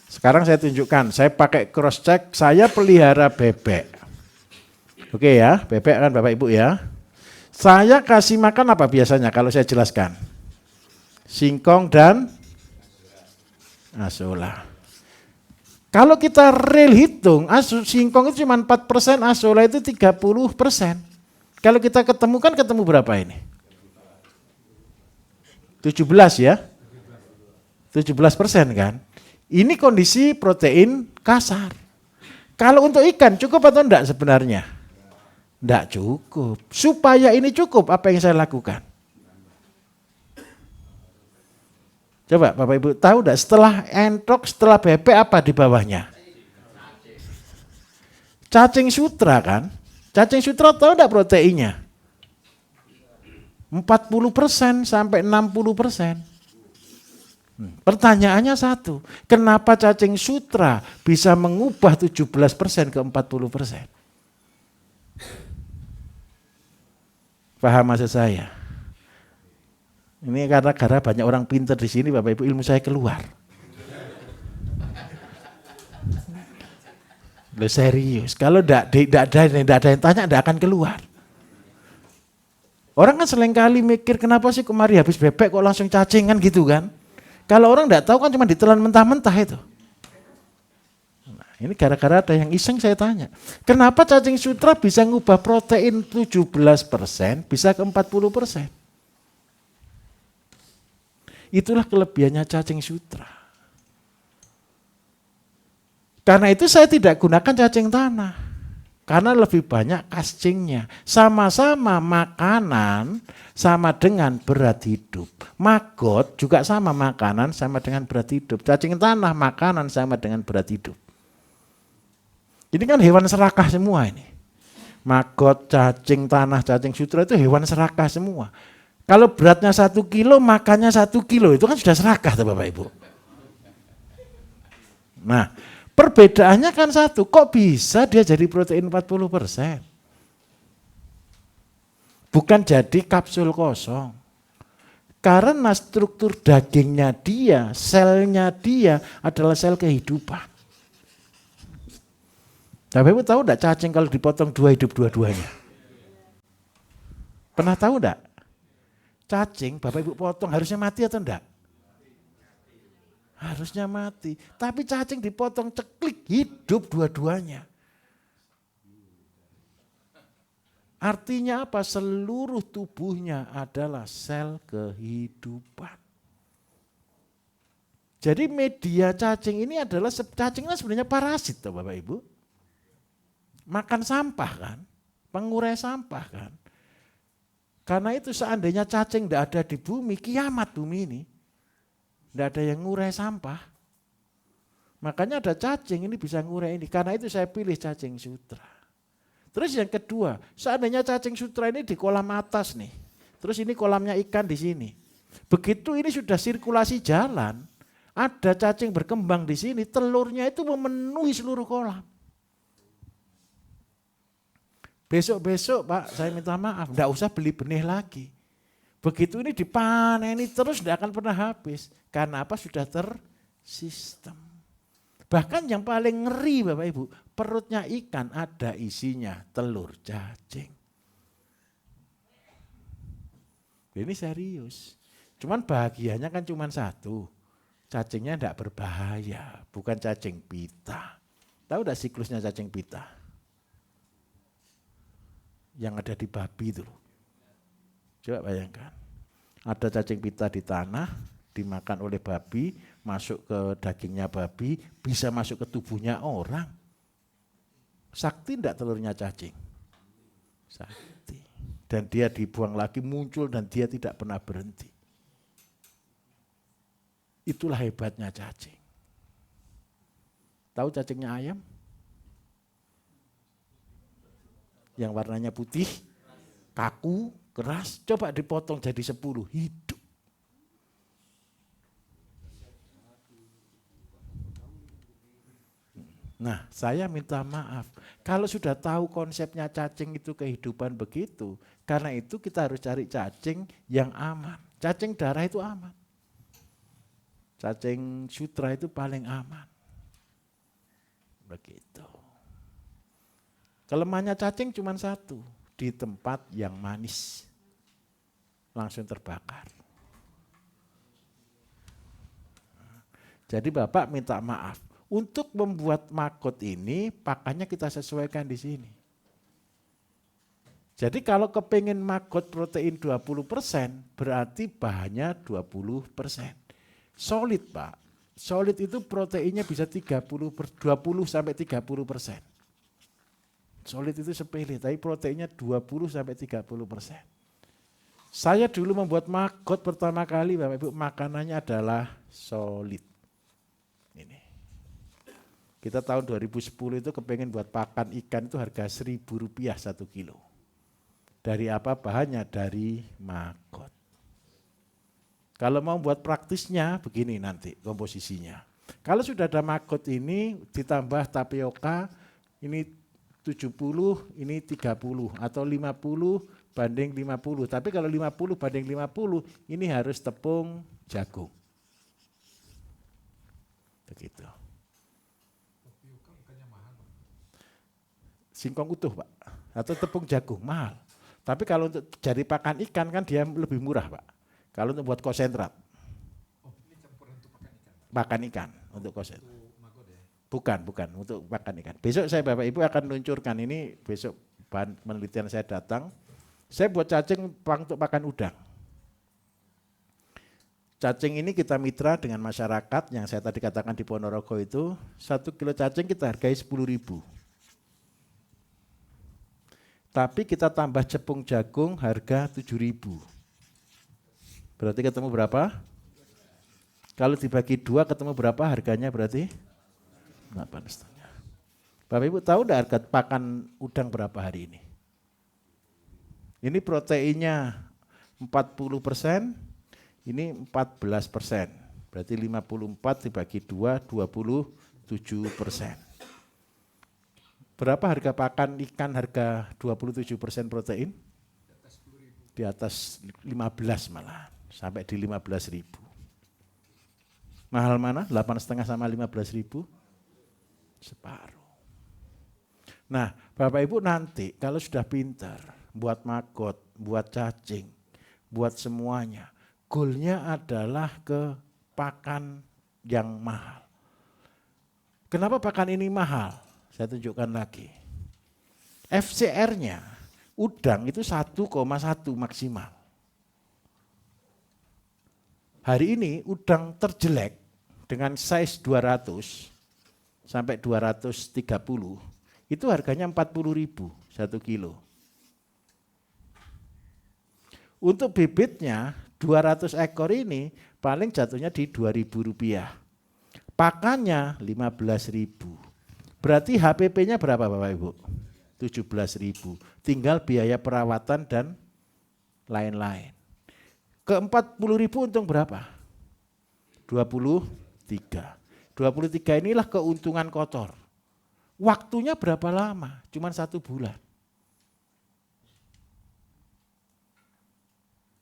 sekarang saya tunjukkan, saya pakai cross check, saya pelihara bebek. Oke ya, bebek kan Bapak Ibu ya. Saya kasih makan apa biasanya kalau saya jelaskan? Singkong dan asola. Kalau kita real hitung, singkong itu cuma 4%, asola itu 30%. Kalau kita ketemu berapa ini? 17 ya? 17% kan? Ini kondisi protein kasar. Kalau untuk ikan cukup atau enggak sebenarnya? Enggak cukup. Supaya ini cukup, apa yang saya lakukan? Coba Bapak Ibu tahu enggak setelah entok, setelah bebek apa di bawahnya? Cacing sutra kan? Cacing sutra tahu enggak proteinnya? 40% sampai 60%. Pertanyaannya satu, kenapa cacing sutra bisa mengubah 17% ke 40%? Paham maksud saya? Ini karena banyak orang pintar di sini, Bapak Ibu, ilmu saya keluar. Loh serius, kalau tidak ada yang tanya, tidak akan keluar. Orang kan seringkali mikir, kenapa sih kemari habis bebek kok langsung cacing kan gitu kan. Kalau orang tidak tahu kan cuma ditelan mentah-mentah itu. Nah, ini gara-gara ada yang iseng saya tanya. Kenapa cacing sutra bisa ngubah protein 17% bisa ke 40%? Itulah kelebihannya cacing sutra. Karena itu saya tidak gunakan cacing tanah. Karena lebih banyak casingnya. Sama-sama makanan sama dengan berat hidup. Maggot juga sama makanan sama dengan berat hidup. Cacing tanah makanan sama dengan berat hidup. Ini kan hewan serakah semua ini. Maggot, cacing tanah, cacing sutra itu hewan serakah semua. Kalau beratnya 1 kilo, makannya 1 kilo, itu kan sudah serakah tuh Bapak Ibu. Nah, perbedaannya kan satu, kok bisa dia jadi protein 40%? bukan jadi kapsul kosong. Karena struktur dagingnya dia, selnya dia adalah sel kehidupan. Bapak Ibu tahu enggak cacing kalau dipotong dua hidup dua-duanya? Pernah tahu enggak? Cacing Bapak Ibu potong harusnya mati atau enggak? Harusnya mati. Tapi cacing dipotong ceklik, hidup dua-duanya. Artinya apa? Seluruh tubuhnya adalah sel kehidupan. Jadi media cacing ini adalah, cacingnya sebenarnya parasit toh Bapak Ibu. Makan sampah kan, pengurai sampah kan. Karena itu seandainya cacing tidak ada di bumi, kiamat bumi ini. Tidak ada yang ngurai sampah. Makanya ada cacing ini bisa ngurai ini. Karena itu saya pilih cacing sutra. Terus yang kedua, seandainya cacing sutra ini di kolam atas nih. Terus ini kolamnya ikan di sini. Begitu ini sudah sirkulasi jalan, ada cacing berkembang di sini, telurnya itu memenuhi seluruh kolam. Besok-besok Pak, saya minta maaf, enggak usah beli benih lagi. Begitu ini dipaneni terus tidak akan pernah habis. Karena apa? Sudah tersistem. Bahkan yang paling ngeri Bapak Ibu, perutnya ikan ada isinya telur cacing. Ini serius. Cuman bahagianya kan cuma satu. Cacingnya tidak berbahaya, bukan cacing pita. Tahu tidak siklusnya cacing pita? Yang ada di babi itu. Coba bayangkan. Ada cacing pita di tanah, dimakan oleh babi, masuk ke dagingnya babi, bisa masuk ke tubuhnya orang. Sakti enggak telurnya cacing? Sakti. Dan dia dibuang lagi, muncul dan dia tidak pernah berhenti. Itulah hebatnya cacing. Tahu cacingnya ayam? Yang warnanya putih, kaku, keras, coba dipotong jadi 10, hidup. Nah, saya minta maaf. Kalau sudah tahu konsepnya cacing itu kehidupan begitu, karena itu kita harus cari cacing yang aman. Cacing darah itu aman. Cacing sutra itu paling aman. Begitu. Kelemahannya cacing cuma satu, di tempat yang manis. Langsung terbakar. Jadi Bapak minta maaf. Untuk membuat maggot ini, pakannya kita sesuaikan di sini. Jadi kalau kepingin maggot protein 20%, berarti bahannya 20%. Solid Pak. Solid itu proteinnya bisa 20 sampai 30%. Solid itu sepele, tapi proteinnya 20 sampai 30%. Saya dulu membuat maggot pertama kali Bapak Ibu, makanannya adalah solid. Ini. Kita tahun 2010 itu kepengen buat pakan ikan itu harga Rp1.000 1 kilo. Dari apa bahannya? Dari maggot. Kalau mau buat praktisnya begini nanti komposisinya. Kalau sudah ada maggot ini ditambah tapioka, ini 70, ini 30 atau 50 banding 50. Tapi kalau 50 banding 50 ini harus tepung jagung. Begitu. Singkong utuh Pak, atau tepung jagung mahal. Tapi kalau untuk jadi pakan ikan kan dia lebih murah Pak. Kalau untuk buat konsentrat. Oh, ini campuran untuk pakan ikan. Pakan ikan untuk konsentrat. Bukan untuk pakan ikan. Besok saya Bapak Ibu akan luncurkan ini, besok bahan penelitian saya datang. Saya buat cacing untuk pakan udang. Cacing ini kita mitra dengan masyarakat yang saya tadi katakan di Ponorogo itu, 1 kilo cacing kita hargai 10.000. Tapi kita tambah cepung jagung harga 7.000. Berarti ketemu berapa? Kalau dibagi 2 ketemu berapa harganya berarti? 8,5. Bapak Ibu tahu enggak harga pakan udang berapa hari ini? Ini proteinnya 40%, ini 14%. Berarti 54 dibagi 2, 27%. Berapa harga pakan ikan harga 27% protein? Di atas 15 malah, sampai di 15.000. Mahal mana? 8,5 sama 15.000? Separuh. Nah, Bapak Ibu nanti kalau sudah pintar, buat maggot, buat cacing, buat semuanya, goalnya adalah ke pakan yang mahal. Kenapa pakan ini mahal? Saya tunjukkan lagi. FCR-nya, udang itu 1,1 maksimal. Hari ini udang terjelek dengan size 200 sampai 230, itu harganya 40.000 1 kilo. Untuk bibitnya 200 ekor ini paling jatuhnya di Rp2.000. Pakannya 15.000. Berarti HPP-nya berapa Bapak Ibu? 17.000. Tinggal biaya perawatan dan lain-lain. Ke 40.000 untung berapa? 23. 23 inilah keuntungan kotor. Waktunya berapa lama? Cuman 1 bulan.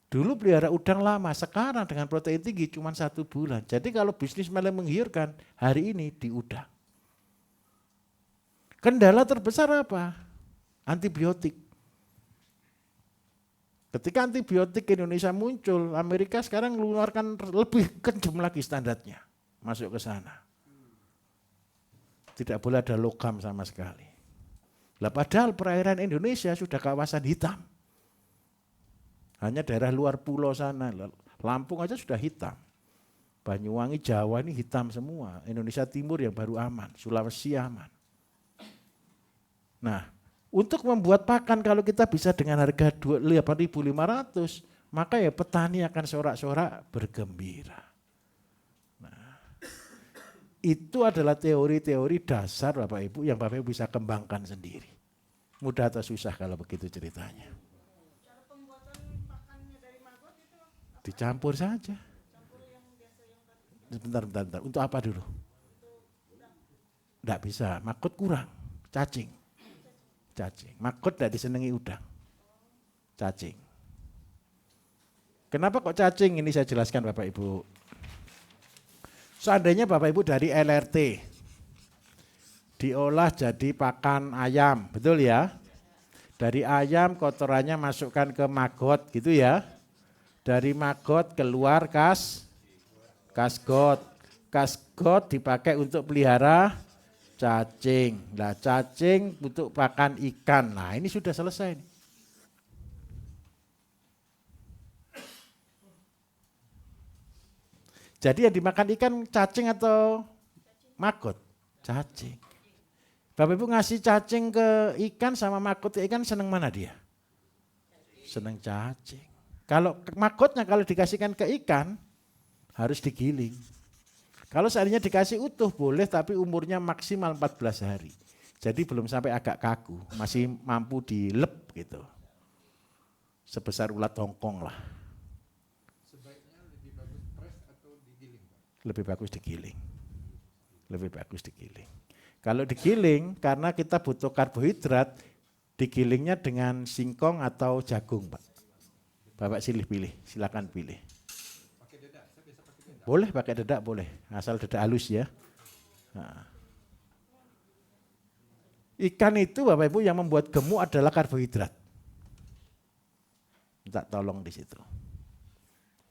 Dulu pelihara udang lama, sekarang dengan protein tinggi cuma 1 bulan. Jadi kalau bisnis malah menggiurkan, hari ini di udang. Kendala terbesar apa? Antibiotik. Ketika antibiotik Indonesia muncul, Amerika sekarang mengeluarkan lebih kencang lagi standarnya. Masuk ke sana. Tidak boleh ada logam sama sekali. Lah padahal perairan Indonesia sudah kawasan hitam. Hanya daerah luar pulau sana, Lampung aja sudah hitam. Banyuwangi, Jawa ini hitam semua. Indonesia Timur yang baru aman, Sulawesi aman. Nah, untuk membuat pakan kalau kita bisa dengan harga 8.500, maka ya petani akan sorak-sorak bergembira. Nah, itu adalah teori-teori dasar Bapak Ibu yang Bapak Ibu bisa kembangkan sendiri. Mudah atau susah kalau begitu ceritanya? Dicampur saja. Bentar. Untuk apa dulu? Tidak bisa, maggot kurang, cacing. Maggot tidak disenangi udang. Cacing. Kenapa kok cacing? Ini saya jelaskan Bapak Ibu. Seandainya Bapak Ibu dari LRT diolah jadi pakan ayam, betul ya? Dari ayam kotorannya masukkan ke maggot gitu ya. Dari maggot keluar kasgot. Kasgot dipakai untuk pelihara cacing. Nah, cacing untuk pakan ikan. Nah, ini sudah selesai. Jadi yang dimakan ikan cacing atau maggot? Cacing. Bapak Ibu ngasih cacing ke ikan sama maggot ke ikan, seneng mana dia? Seneng cacing. Kalau maggotnya kalau dikasihkan ke ikan harus digiling. Kalau seandainya dikasih utuh boleh, tapi umurnya maksimal 14 hari. Jadi belum sampai agak kaku, masih mampu dilep gitu. Sebesar ulat Hongkong lah. Sebaiknya lebih bagus fresh atau digiling, Pak? Lebih bagus digiling. Kalau digiling karena kita butuh karbohidrat, digilingnya dengan singkong atau jagung, Pak. Bapak silakan pilih. Pakai dedak, saya bisa pakai dedak. Boleh pakai dedak, boleh. Asal dedak halus ya. Nah. Ikan itu Bapak Ibu yang membuat gemuk adalah karbohidrat. Minta tolong di situ.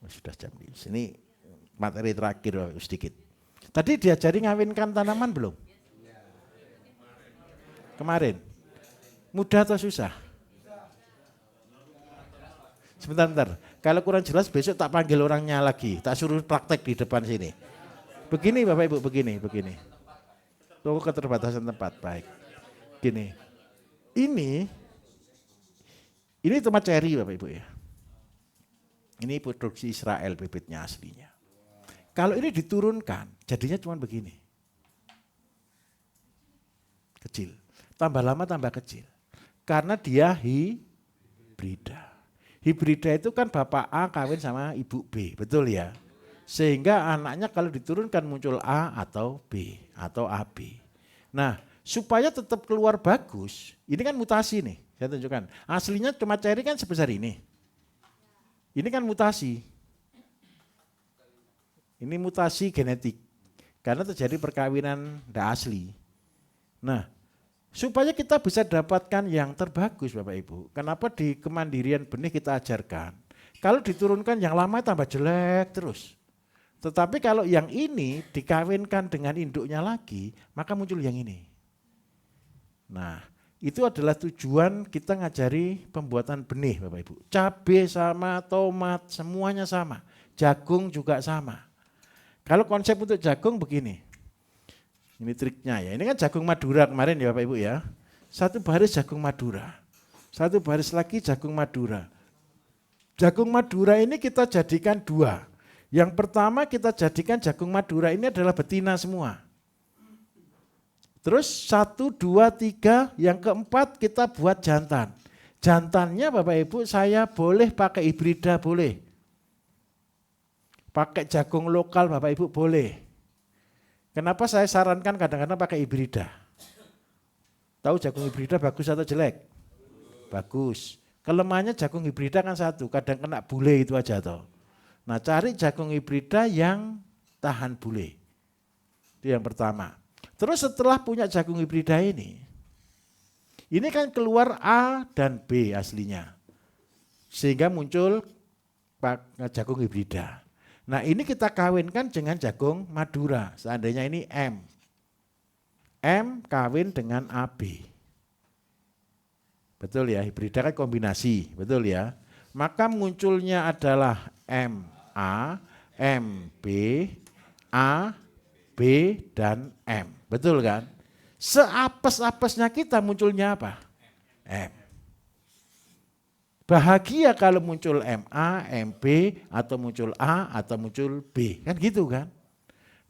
Sudah jam ini. Ini materi terakhir Bapak Ibu sedikit. Tadi diajari ngawinkan tanaman belum? Kemarin. Mudah atau susah? Sebentar. Kalau kurang jelas besok tak panggil orangnya lagi. Tak suruh praktek di depan sini. Begini Bapak Ibu, begini. Tunggu keterbatasan tempat, baik. Gini. Ini tomat cherry Bapak Ibu ya. Ini produksi Israel bibitnya aslinya. Kalau ini diturunkan, jadinya cuma begini. Kecil. Tambah lama tambah kecil. Karena dia hibrida. Hibrida itu kan bapak A kawin sama ibu B, betul ya? Sehingga anaknya kalau diturunkan muncul A atau B atau AB. Nah, supaya tetap keluar bagus, ini kan mutasi nih, saya tunjukkan. Aslinya tomat cherry kan sebesar ini. Ini kan mutasi. Ini mutasi genetik. Karena terjadi perkawinan tidak asli. Nah, supaya kita bisa dapatkan yang terbagus Bapak Ibu. Kenapa di kemandirian benih kita ajarkan? Kalau diturunkan yang lama tambah jelek terus. Tetapi kalau yang ini dikawinkan dengan induknya lagi, maka muncul yang ini. Nah, itu adalah tujuan kita ngajari pembuatan benih Bapak Ibu. Cabai sama, tomat, semuanya sama. Jagung juga sama. Kalau konsep untuk jagung begini. Ini triknya ya. Ini kan jagung Madura kemarin ya Bapak Ibu ya. Satu baris jagung Madura. Satu baris lagi jagung Madura. Jagung Madura ini kita jadikan dua. Yang pertama kita jadikan jagung Madura ini adalah betina semua. Terus 1, 2, 3, yang keempat kita buat jantan. Jantannya Bapak Ibu saya boleh pakai hibrida boleh. Pakai jagung lokal Bapak Ibu boleh. Kenapa saya sarankan kadang-kadang pakai hibrida? Tahu jagung hibrida bagus atau jelek? Bagus. Kelemahannya jagung hibrida kan satu, kadang kena bule itu aja toh. Nah cari jagung hibrida yang tahan bule. Itu yang pertama. Terus setelah punya jagung hibrida ini kan keluar A dan B aslinya. Sehingga muncul jagung hibrida. Nah ini kita kawinkan dengan jagung Madura. Seandainya ini M. M kawin dengan AB. Betul ya, hibrida kan kombinasi, betul ya. Maka munculnya adalah MA, MB, A, B, dan M. Betul kan? Seapes-apesnya kita munculnya apa? M. Bahagia kalau muncul MA, MB, atau muncul A, atau muncul B. Kan gitu kan?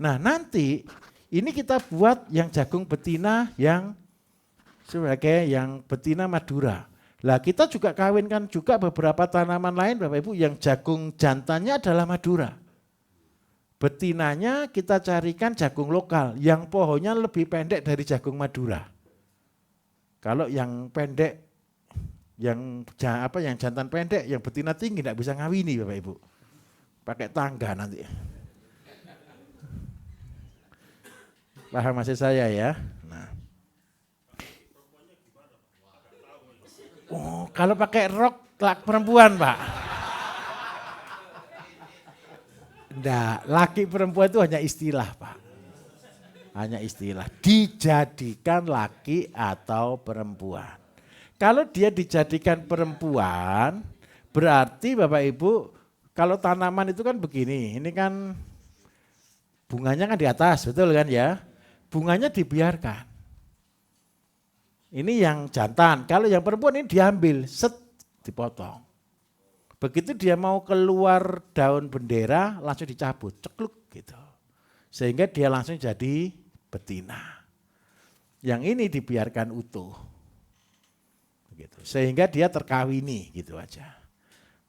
Nah nanti ini kita buat yang jagung betina yang sebagai yang betina Madura. Lah kita juga kawinkan juga beberapa tanaman lain Bapak Ibu yang jagung jantannya adalah Madura. Betinanya kita carikan jagung lokal yang pohonnya lebih pendek dari jagung Madura. Kalau yang pendek, yang jantan pendek, yang betina tinggi tidak bisa ngawini Bapak Ibu. Pakai tangga nanti. Paham maksud saya ya? Nah. Oh, kalau pakai rok perempuan, Pak. Enggak, laki perempuan itu hanya istilah, Pak. Hanya istilah. Dijadikan laki atau perempuan. Kalau dia dijadikan perempuan, berarti Bapak Ibu, kalau tanaman itu kan begini, ini kan bunganya kan di atas, betul kan ya? Bunganya dibiarkan. Ini yang jantan, kalau yang perempuan ini diambil, dipotong. Begitu dia mau keluar daun bendera, langsung dicabut, cekluk gitu. Sehingga dia langsung jadi betina. Yang ini dibiarkan utuh. Begitu. Sehingga dia terkawini gitu aja.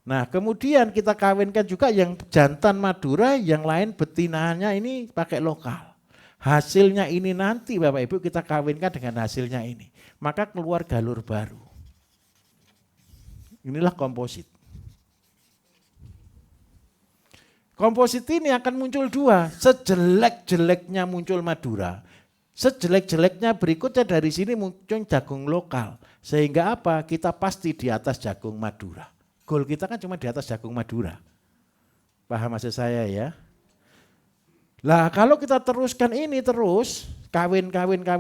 Nah kemudian kita kawinkan juga yang jantan Madura, yang lain betinanya ini pakai lokal. Hasilnya ini nanti Bapak Ibu kita kawinkan dengan hasilnya ini. Maka keluar galur baru. Inilah komposit. Komposit ini akan muncul dua. Sejelek-jeleknya muncul Madura. Sejelek-jeleknya berikutnya dari sini muncul jagung lokal. Sehingga apa? Kita pasti di atas jagung Madura. Goal kita kan cuma di atas jagung Madura. Paham maksud saya ya? Lah kalau kita teruskan ini terus, kawin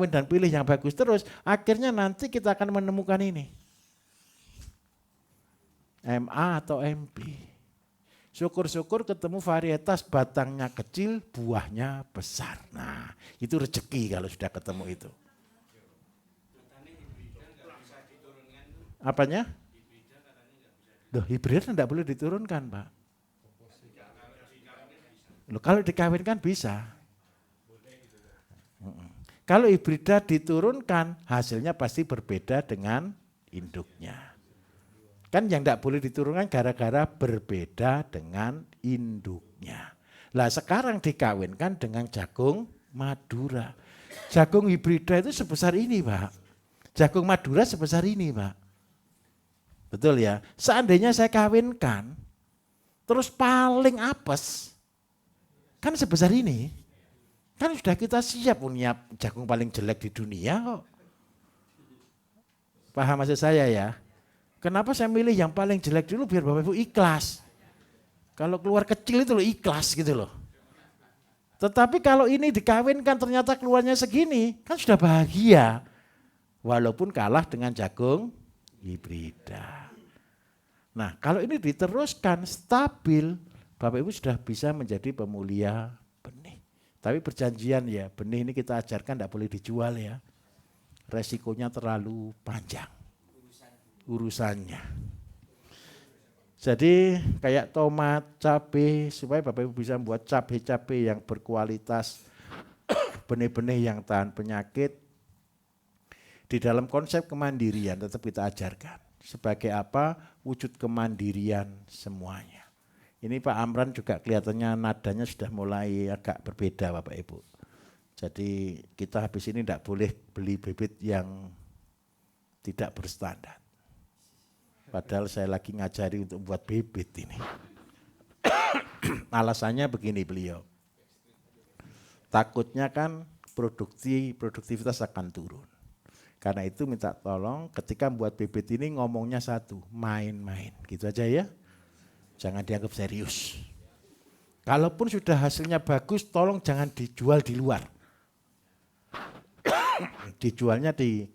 dan pilih yang bagus terus, akhirnya nanti kita akan menemukan ini. MA atau MP. Syukur-syukur ketemu varietas batangnya kecil, buahnya besar. Nah itu rezeki kalau sudah ketemu itu. Apanya? Loh hibrid tidak boleh diturunkan Pak. Loh, kalau dikawinkan bisa. Kalau hibrida diturunkan hasilnya pasti berbeda dengan induknya. Kan yang tidak boleh diturunkan gara-gara berbeda dengan induknya. Lah sekarang dikawinkan dengan jagung Madura. Jagung hibrida itu sebesar ini Pak. Jagung Madura sebesar ini Pak. Betul ya. Seandainya saya kawinkan, terus paling apes, kan sebesar ini, kan sudah kita siap punya jagung paling jelek di dunia kok. Paham maksud saya ya? Kenapa saya milih yang paling jelek dulu biar Bapak Ibu ikhlas. Kalau keluar kecil itu loh ikhlas gitu loh. Tetapi kalau ini dikawinkan ternyata keluarnya segini, kan sudah bahagia. Walaupun kalah dengan jagung hibrida. Nah kalau ini diteruskan stabil, Bapak Ibu sudah bisa menjadi pemulia benih. Tapi perjanjian ya, benih ini kita ajarkan tidak boleh dijual ya. Resikonya terlalu panjang urusannya. Jadi kayak tomat, cabai, supaya Bapak Ibu bisa membuat cabai-cabai yang berkualitas, benih-benih yang tahan penyakit. Di dalam konsep kemandirian tetap kita ajarkan. Sebagai apa? Wujud kemandirian semuanya. Ini Pak Amran juga kelihatannya nadanya sudah mulai agak berbeda Bapak Ibu. Jadi kita habis ini tidak boleh beli bibit yang tidak berstandar. Padahal saya lagi ngajari untuk buat bibit ini. Alasannya begini beliau. Takutnya kan produktivitas akan turun. Karena itu minta tolong ketika membuat bibit ini ngomongnya satu, main-main. Gitu aja ya. Jangan dianggap serius. Kalaupun sudah hasilnya bagus, tolong jangan dijual di luar. Dijualnya di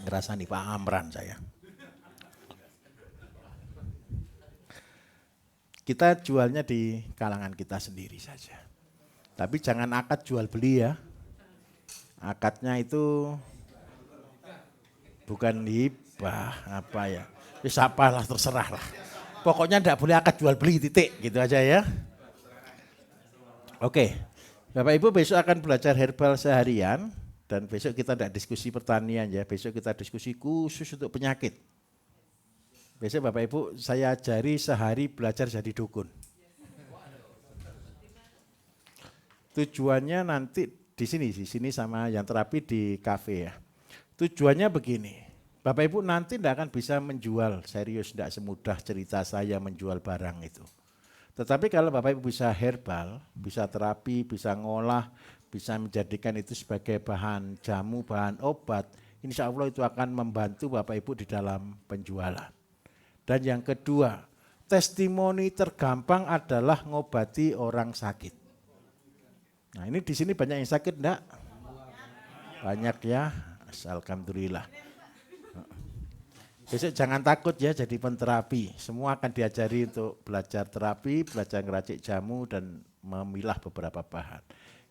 ngerasa nih Pak Amran saya. Kita jualnya di kalangan kita sendiri saja. Tapi jangan akad jual beli ya. Akadnya itu bukan hibah apa ya. Wis apalah terserah lah. Pokoknya enggak boleh akad jual beli titik gitu aja ya. Oke, Bapak Ibu besok akan belajar herbal seharian dan besok kita tidak diskusi pertanian ya, besok kita diskusi khusus untuk penyakit. Besok Bapak Ibu saya ajari sehari belajar jadi dukun. Tujuannya nanti di sini sama yang terapi di kafe ya. Tujuannya begini, Bapak Ibu nanti tidak akan bisa menjual, serius tidak semudah cerita saya menjual barang itu. Tetapi kalau Bapak Ibu bisa herbal, bisa terapi, bisa ngolah, bisa menjadikan itu sebagai bahan jamu, bahan obat, insya Allah itu akan membantu Bapak Ibu di dalam penjualan. Dan yang kedua, testimoni tergampang adalah ngobati orang sakit. Nah ini di sini banyak yang sakit enggak? Banyak ya, alhamdulillah. Besok jangan takut ya jadi penterapi. Semua akan diajari untuk belajar terapi, belajar ngeracik jamu dan memilah beberapa bahan.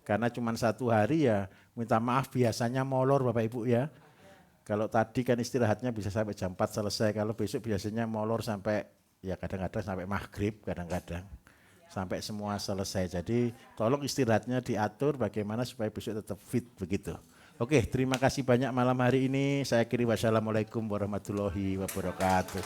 Karena cuma 1 hari ya minta maaf biasanya molor Bapak Ibu ya. Kalau tadi kan istirahatnya bisa sampai jam 4 selesai. Kalau besok biasanya molor sampai ya kadang-kadang sampai maghrib kadang-kadang. Sampai semua selesai. Jadi tolong istirahatnya diatur bagaimana supaya besok tetap fit begitu. Oke, terima kasih banyak malam hari ini. Saya akhiri wassalamualaikum warahmatullahi wabarakatuh.